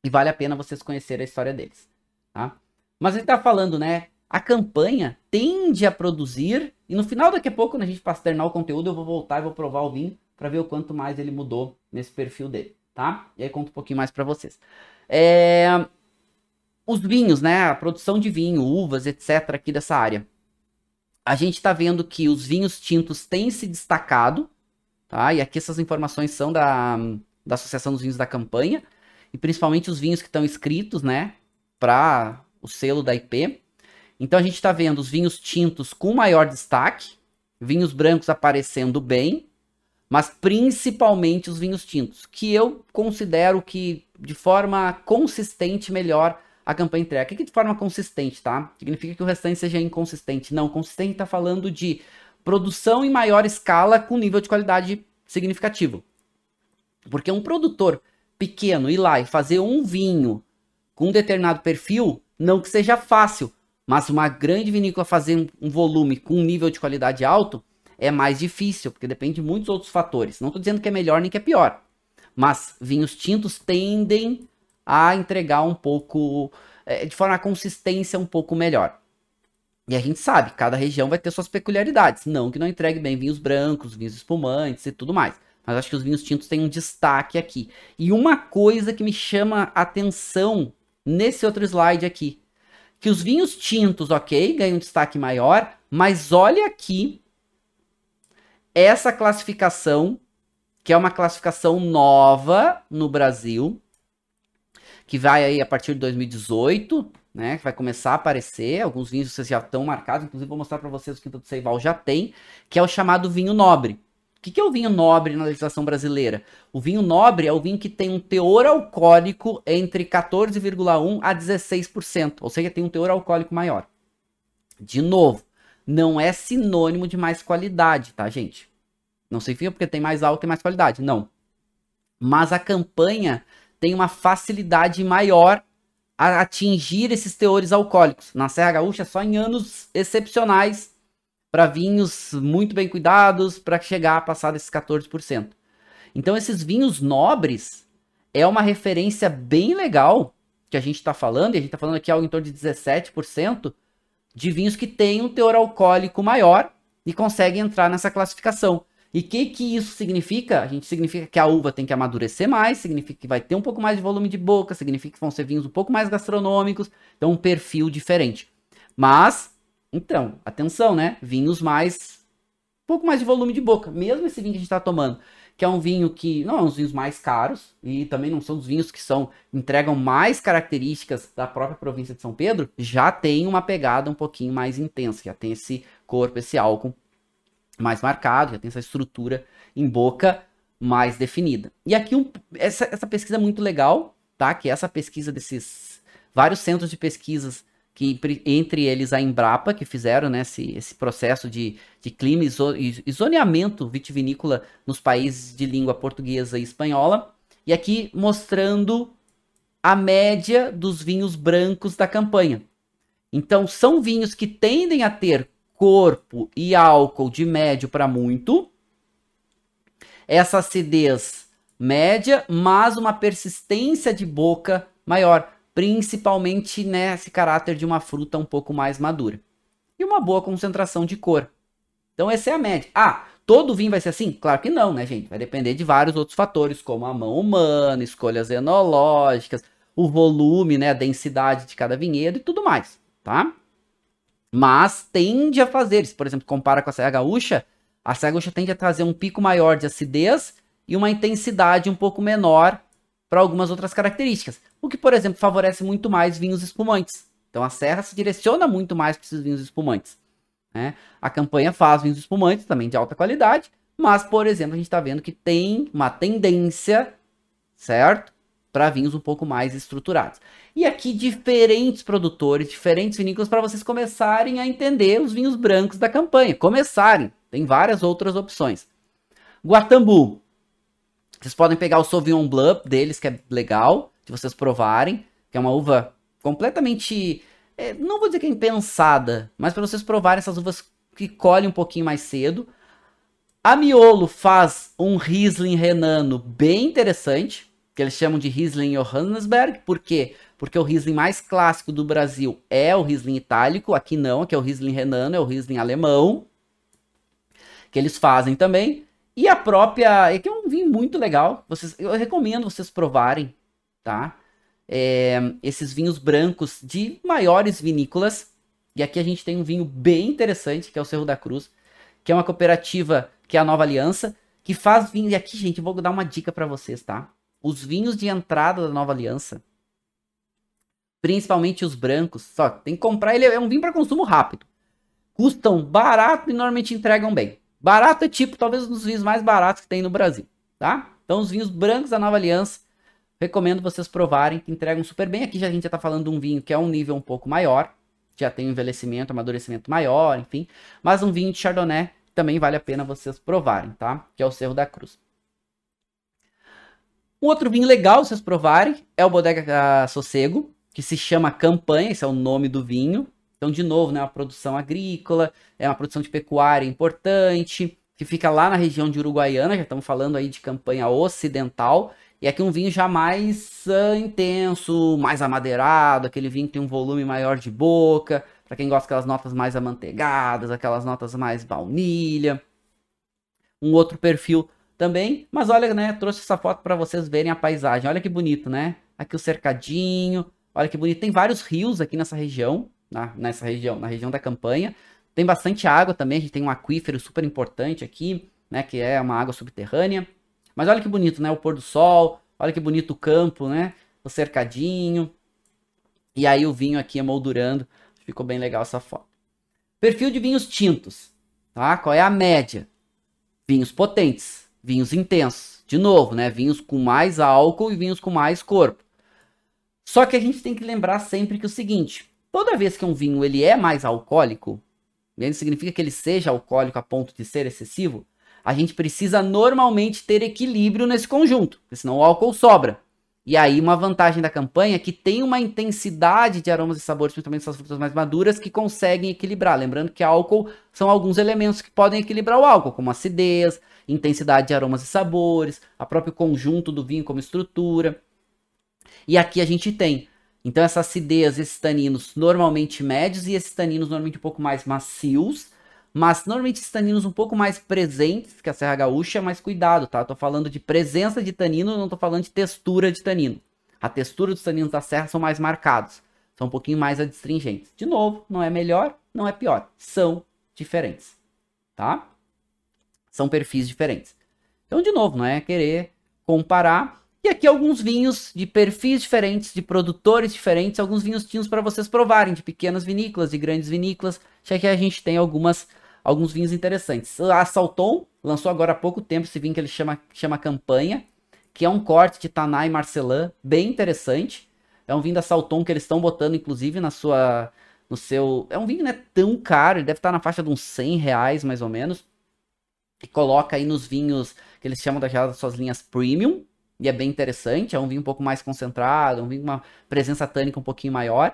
e vale a pena vocês conhecerem a história deles, tá? Mas ele tá falando, né? A campanha tende a produzir e no final daqui a pouco, quando a gente passar terminar o conteúdo, eu vou voltar e vou provar o vinho para ver o quanto mais ele mudou nesse perfil dele. Tá? E aí conto um pouquinho mais para vocês. Os vinhos, né? A produção de vinho, uvas, etc. aqui dessa área. A gente tá vendo que os vinhos tintos têm se destacado, tá? E aqui essas informações são da Associação dos Vinhos da Campanha. E principalmente os vinhos que estão escritos, né? Para o selo da IP. Então a gente tá vendo os vinhos tintos com maior destaque. Vinhos brancos aparecendo bem. Mas principalmente os vinhos tintos, que eu considero que de forma consistente melhor a campanha entrega. O que é de forma consistente, tá? Significa que o restante seja inconsistente. Não, consistente tá falando de produção em maior escala com nível de qualidade significativo. Porque um produtor pequeno ir lá e fazer um vinho com um determinado perfil, não que seja fácil, mas uma grande vinícola fazer um volume com um nível de qualidade alto, é mais difícil, porque depende de muitos outros fatores. Não estou dizendo que é melhor nem que é pior, mas vinhos tintos tendem a entregar um pouco, de forma a consistência um pouco melhor. E a gente sabe, cada região vai ter suas peculiaridades. Não que não entregue bem vinhos brancos, vinhos espumantes e tudo mais. Mas acho que os vinhos tintos têm um destaque aqui. E uma coisa que me chama a atenção nesse outro slide aqui. Que os vinhos tintos, ok, ganham um destaque maior. Mas olha aqui essa classificação, que é uma classificação nova no Brasil. Que vai aí a partir de 2018, né, que vai começar a aparecer, alguns vinhos vocês já estão marcados, inclusive vou mostrar para vocês o Quinta do Ceival já tem, que é o chamado vinho nobre. O que é o vinho nobre na legislação brasileira? O vinho nobre é o vinho que tem um teor alcoólico entre 14,1% a 16%, ou seja, tem um teor alcoólico maior. De novo, não é sinônimo de mais qualidade, tá, gente? Não significa porque tem mais álcool e mais qualidade, não. Mas a campanha tem uma facilidade maior a atingir esses teores alcoólicos. Na Serra Gaúcha, só em anos excepcionais, para vinhos muito bem cuidados, para chegar a passar desses 14%. Então, esses vinhos nobres é uma referência bem legal que a gente está falando, e a gente está falando aqui algo em torno de 17% de vinhos que têm um teor alcoólico maior e conseguem entrar nessa classificação. E o que isso significa? A gente significa que a uva tem que amadurecer mais, significa que vai ter um pouco mais de volume de boca, significa que vão ser vinhos um pouco mais gastronômicos, então um perfil diferente. Mas, então, atenção, né? Vinhos mais, um pouco mais de volume de boca. Mesmo esse vinho que a gente está tomando, que é um vinho que não é um dos vinhos mais caros, e também não são os vinhos que entregam mais características da própria província de São Pedro, já tem uma pegada um pouquinho mais intensa, já tem esse corpo, esse álcool mais marcado, já tem essa estrutura em boca mais definida. E aqui essa pesquisa é muito legal, tá? Que é essa pesquisa desses vários centros de pesquisas, que entre eles a Embrapa, que fizeram, né, esse processo de clima e zoneamento vitivinícola nos países de língua portuguesa e espanhola. E aqui mostrando a média dos vinhos brancos da campanha. Então são vinhos que tendem a ter corpo e álcool de médio para muito, essa acidez média, mas uma persistência de boca maior, principalmente nesse caráter de uma fruta um pouco mais madura. E uma boa concentração de cor. Então essa é a média. Ah, todo vinho vai ser assim? Claro que não, né, gente? Vai depender de vários outros fatores, como a mão humana, escolhas enológicas, o volume, né, a densidade de cada vinhedo e tudo mais, tá? Mas tende a fazer, se por exemplo compara com a Serra Gaúcha, a Serra Gaúcha tende a trazer um pico maior de acidez e uma intensidade um pouco menor para algumas outras características. O que, por exemplo, favorece muito mais vinhos espumantes. Então a Serra se direciona muito mais para esses vinhos espumantes, né? A campanha faz vinhos espumantes também de alta qualidade, mas, por exemplo, a gente está vendo que tem uma tendência, certo? Para vinhos um pouco mais estruturados. E aqui diferentes produtores, diferentes vinícolas para vocês começarem a entender os vinhos brancos da campanha. Começarem, tem várias outras opções. Guatambu. Vocês podem pegar o Sauvignon Blanc deles, que é legal de vocês provarem, que é uma uva completamente, não vou dizer que é impensada, mas para vocês provarem essas uvas que colhem um pouquinho mais cedo. A Miolo faz um Riesling renano bem interessante, que eles chamam de Riesling Johannesberg. Por quê? Porque o Riesling mais clássico do Brasil é o Riesling itálico, aqui não, aqui é o Riesling renano, é o Riesling alemão, que eles fazem também. E a própria, aqui é um vinho muito legal, eu recomendo vocês provarem, tá? Esses vinhos brancos de maiores vinícolas. E aqui a gente tem um vinho bem interessante, que é o Cerro da Cruz, que é uma cooperativa, que é a Nova Aliança, que faz vinho. E aqui, gente, eu vou dar uma dica para vocês, tá? Os vinhos de entrada da Nova Aliança, principalmente os brancos, só tem que comprar, ele é um vinho para consumo rápido. Custam barato e normalmente entregam bem. Barato é tipo, talvez um dos vinhos mais baratos que tem no Brasil, tá? Então os vinhos brancos da Nova Aliança, recomendo vocês provarem, que entregam super bem. Aqui já a gente já tá falando de um vinho que é um nível um pouco maior, já tem um envelhecimento, amadurecimento maior, enfim. Mas um vinho de Chardonnay também vale a pena vocês provarem, tá? Que é o Cerro da Cruz. Um outro vinho legal vocês provarem é o Bodega Sossego, que se chama Campanha, esse é o nome do vinho, Então, de novo, né, uma produção agrícola, é uma produção de pecuária importante, que fica lá na região de Uruguaiana, já estamos falando aí de campanha ocidental, e aqui um vinho já mais intenso, mais amadeirado, aquele vinho que tem um volume maior de boca, para quem gosta daquelas notas mais amanteigadas, aquelas notas mais baunilha. Um outro perfil também, mas olha, né, trouxe essa foto para vocês verem a paisagem, olha que bonito, né? Aqui o cercadinho, olha que bonito, tem vários rios aqui nessa região, na região da campanha, tem bastante água também, a gente tem um aquífero super importante aqui, né, que é uma água subterrânea, mas olha que bonito, né, o pôr do sol, olha que bonito o campo, né, o cercadinho, e aí o vinho aqui emoldurando, ficou bem legal essa foto. Perfil de vinhos tintos, tá, qual é a média? Vinhos potentes, vinhos intensos, de novo, né, vinhos com mais álcool e vinhos com mais corpo. Só que a gente tem que lembrar sempre que o seguinte, toda vez que um vinho ele é mais alcoólico, isso significa que ele seja alcoólico a ponto de ser excessivo, a gente precisa normalmente ter equilíbrio nesse conjunto, porque senão o álcool sobra. E aí uma vantagem da campanha é que tem uma intensidade de aromas e sabores, principalmente essas frutas mais maduras, que conseguem equilibrar. Lembrando que álcool são alguns elementos que podem equilibrar o álcool, como acidez, intensidade de aromas e sabores, o próprio conjunto do vinho como estrutura. E aqui a gente tem, então, essa acidez, esses taninos normalmente médios e esses taninos normalmente um pouco mais macios, mas normalmente esses taninos um pouco mais presentes que a Serra Gaúcha, mas cuidado, tá? Eu tô falando de presença de tanino, não tô falando de textura de tanino. A textura dos taninos da Serra são mais marcados, são um pouquinho mais adstringentes. De novo, não é melhor, não é pior, são diferentes, tá? São perfis diferentes. Então, de novo, não é querer comparar. E aqui alguns vinhos de perfis diferentes, de produtores diferentes, alguns vinhos tintos para vocês provarem, de pequenas vinícolas, de grandes vinícolas. Já que a gente tem alguns vinhos interessantes. A Salton lançou agora há pouco tempo esse vinho que ele chama Campanha, que é um corte de Tanat e Marcelin, bem interessante. É um vinho da Salton que eles estão botando, inclusive, no seu... É um vinho que não é tão caro, ele deve estar na faixa de uns R$100, mais ou menos. E coloca aí nos vinhos que eles chamam das suas linhas premium, e é bem interessante, é um vinho um pouco mais concentrado, um vinho com uma presença tânica um pouquinho maior.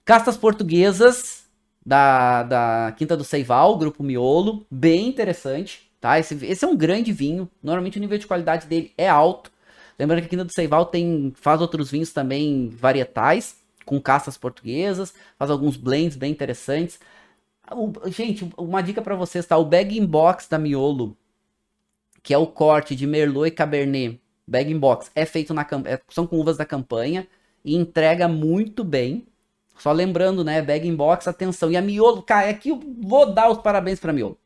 Castas portuguesas da Quinta do Ceival, Grupo Miolo, bem interessante, tá? Esse é um grande vinho, normalmente o nível de qualidade dele é alto. Lembrando que a Quinta do Ceival faz outros vinhos também varietais, com castas portuguesas, faz alguns blends bem interessantes. Gente, uma dica para vocês, tá? O bag-in-box da Miolo, que é o corte de Merlot e Cabernet, bag-in-box, é feito são com uvas da campanha e entrega muito bem. Só lembrando, né, bag-in-box, atenção. E a Miolo, cara, aqui eu vou dar os parabéns pra Miolo,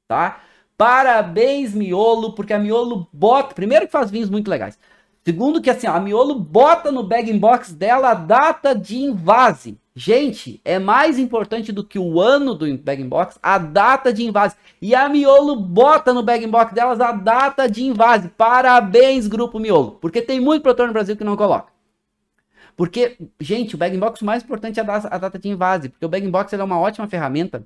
tá? Parabéns, Miolo, porque a Miolo bota... Primeiro que faz vinhos muito legais. Segundo que, assim, a Miolo bota no bag-in-box dela a data de invase. Gente, é mais importante do que o ano do bag-in-box, a data de invase. E a Miolo bota no bag-in-box delas a data de invase. Parabéns, Grupo Miolo. Porque tem muito produtor no Brasil que não coloca. Porque, gente, o bag-in-box mais importante é a data de invase. Porque o bag-in-box é uma ótima ferramenta.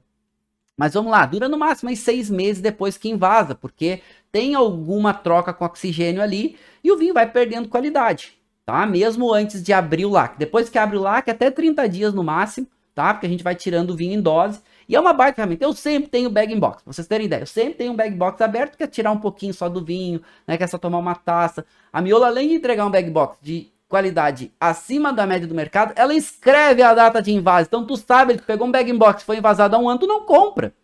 Mas vamos lá, dura no máximo aí 6 meses depois que invasa. Porque tem alguma troca com oxigênio ali e o vinho vai perdendo qualidade. Tá? Mesmo antes de abrir o lacre. Depois que abre o lacre, até 30 dias no máximo, tá? Porque a gente vai tirando o vinho em dose. E é uma baita ferramenta. Eu sempre tenho bag-in-box, pra vocês terem ideia. Eu sempre tenho um bag-in-box aberto, que é tirar um pouquinho só do vinho, né? Que é só tomar uma taça. A Miolo, além de entregar um bag-in-box de qualidade acima da média do mercado, ela escreve a data de invase. Então tu sabe, ele pegou um bag-in-box que foi invasado há um ano, tu não compra.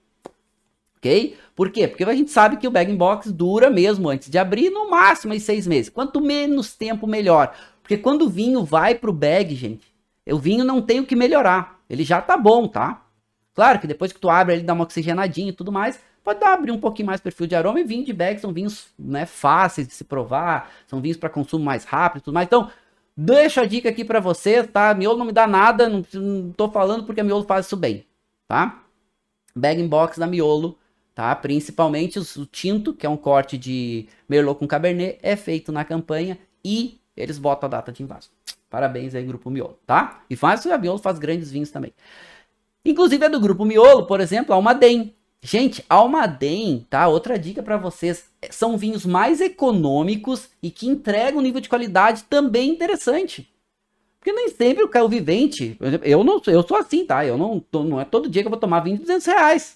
Ok? Por quê? Porque a gente sabe que o bag-in-box dura mesmo antes de abrir, no máximo aí 6 meses. Quanto menos tempo, melhor. Porque quando o vinho vai pro bag, gente, o vinho não tem o que melhorar. Ele já tá bom, tá? Claro que depois que tu abre, ele dá uma oxigenadinha e tudo mais, pode abrir um pouquinho mais o perfil de aroma. E vinho de bag são vinhos, né, fáceis de se provar, são vinhos para consumo mais rápido e tudo mais. Então, deixo a dica aqui para vocês, tá? A Miolo não me dá nada, não tô falando porque a Miolo faz isso bem, tá? Bag-in-box da Miolo, tá? Principalmente o tinto, que é um corte de Merlot com Cabernet, é feito na campanha e eles botam a data de invasão. Parabéns aí, Grupo Miolo, tá? E a Miolo faz grandes vinhos também. Inclusive é do Grupo Miolo, por exemplo, a Almaden. Gente, Almaden, tá? Outra dica para vocês, são vinhos mais econômicos e que entregam um nível de qualidade também interessante. Porque nem sempre o vivente, eu sou assim, tá? Não é todo dia que eu vou tomar vinho de R$200,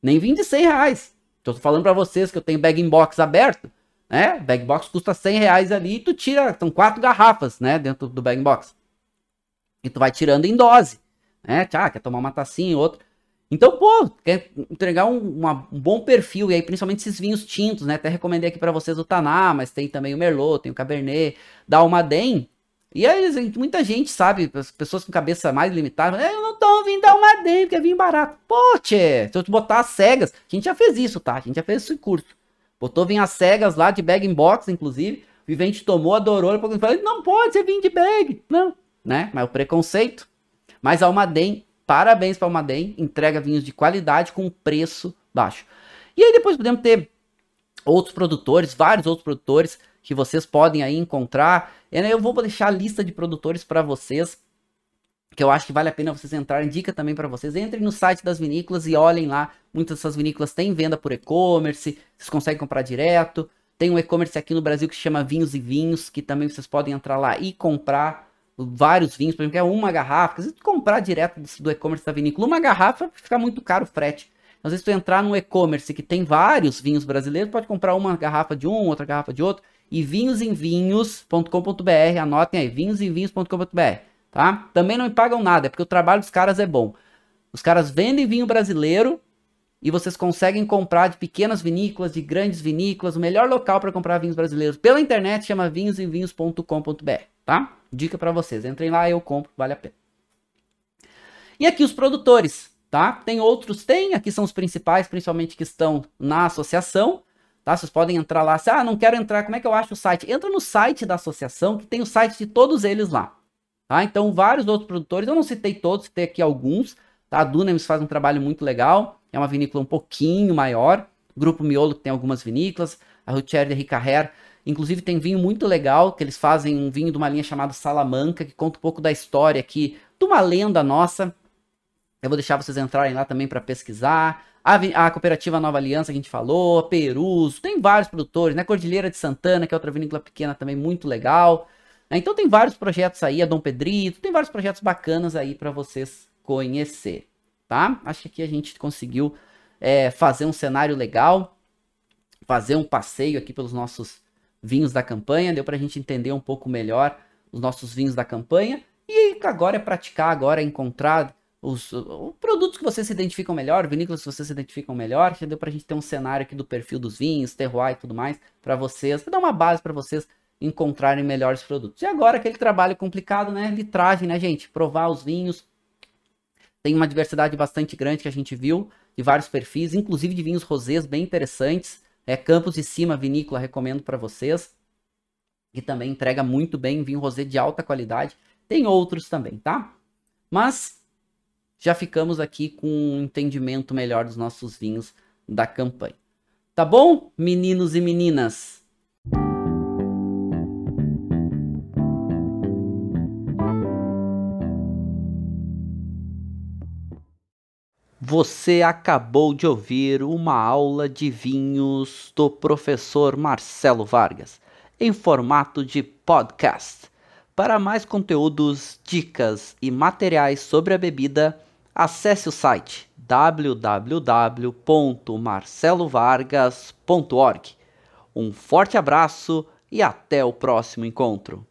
nem vinho de R$100. Tô falando pra vocês que eu tenho bag-in-box aberto, né? Bag-in-box custa R$100 ali e tu tira, são 4 garrafas, né? Dentro do bag-in-box. E tu vai tirando em dose, né? Quer tomar uma tacinha, outra. Então, pô, quer entregar um bom perfil, e aí principalmente esses vinhos tintos, né? Até recomendei aqui pra vocês o Taná, mas tem também o Merlot, tem o Cabernet, da Almaden. E aí, muita gente, sabe, as pessoas com cabeça mais limitada, eu não tomo vinho da Almaden, porque é vinho barato. Pô, tchê, se eu te botar as cegas, a gente já fez isso, tá? A gente já fez esse curso. Botou vinho às cegas lá, de bag-in-box, inclusive, o vivente tomou, adorou, ele falou, não pode ser vinho de bag, não, né? Mas o preconceito. Mas a Almaden, parabéns para a Almaden, entrega vinhos de qualidade com preço baixo. E aí depois podemos ter outros produtores, vários outros produtores que vocês podem aí encontrar. Eu vou deixar a lista de produtores para vocês, que eu acho que vale a pena vocês entrarem. Dica também para vocês, entrem no site das vinícolas e olhem lá. Muitas dessas vinícolas têm venda por e-commerce, vocês conseguem comprar direto. Tem um e-commerce aqui no Brasil que se chama Vinhos e Vinhos, que também vocês podem entrar lá e comprar vários vinhos, por exemplo, que é uma garrafa. Se tu comprar direto do e-commerce da vinícola, uma garrafa fica muito caro o frete. Às vezes tu entrar num e-commerce que tem vários vinhos brasileiros, pode comprar uma garrafa de um, outra garrafa de outro, e vinhosemvinhos.com.br, anotem aí, vinhosemvinhos.com.br, tá? Também não me pagam nada, é porque o trabalho dos caras é bom. Os caras vendem vinho brasileiro e vocês conseguem comprar de pequenas vinícolas, de grandes vinícolas. O melhor local para comprar vinhos brasileiros pela internet chama vinhosemvinhos.com.br, tá? Dica para vocês, entrem lá, eu compro, vale a pena. E aqui os produtores, tá? Tem outros, aqui são os principais, principalmente que estão na associação, tá? Vocês podem entrar lá, não quero entrar, como é que eu acho o site? Entra no site da associação, que tem o site de todos eles lá, tá? Então, vários outros produtores, eu não citei todos, citei aqui alguns, tá? A Dunamis faz um trabalho muito legal, é uma vinícola um pouquinho maior, o Grupo Miolo que tem algumas vinícolas, a Routière de Ricarrer, inclusive tem vinho muito legal, que eles fazem um vinho de uma linha chamada Salamanca, que conta um pouco da história aqui, de uma lenda nossa. Eu vou deixar vocês entrarem lá também para pesquisar. A Cooperativa Nova Aliança que a gente falou, a Perus, tem vários produtores, né? Cordilheira de Santana, que é outra vinícola pequena também muito legal. Então tem vários projetos aí, a Dom Pedrito, tem vários projetos bacanas aí para vocês conhecer, tá? Acho que aqui a gente conseguiu fazer um cenário legal, fazer um passeio aqui pelos nossos vinhos da campanha, deu pra gente entender um pouco melhor os nossos vinhos da campanha, e agora é praticar, agora é encontrar os produtos que vocês se identificam melhor, vinícolas que vocês se identificam melhor, já deu pra gente ter um cenário aqui do perfil dos vinhos, terroir e tudo mais, pra vocês, pra dar uma base pra vocês encontrarem melhores produtos. E agora aquele trabalho complicado, né, litragem, né, gente, provar os vinhos, tem uma diversidade bastante grande que a gente viu, de vários perfis, inclusive de vinhos rosés bem interessantes, Campos de Cima Vinícola, recomendo para vocês. Que também entrega muito bem vinho rosé de alta qualidade. Tem outros também, tá? Mas já ficamos aqui com um entendimento melhor dos nossos vinhos da campanha. Tá bom, meninos e meninas? Você acabou de ouvir uma aula de vinhos do professor Marcelo Vargas, em formato de podcast. Para mais conteúdos, dicas e materiais sobre a bebida, acesse o site www.marcelovargas.org. Um forte abraço e até o próximo encontro.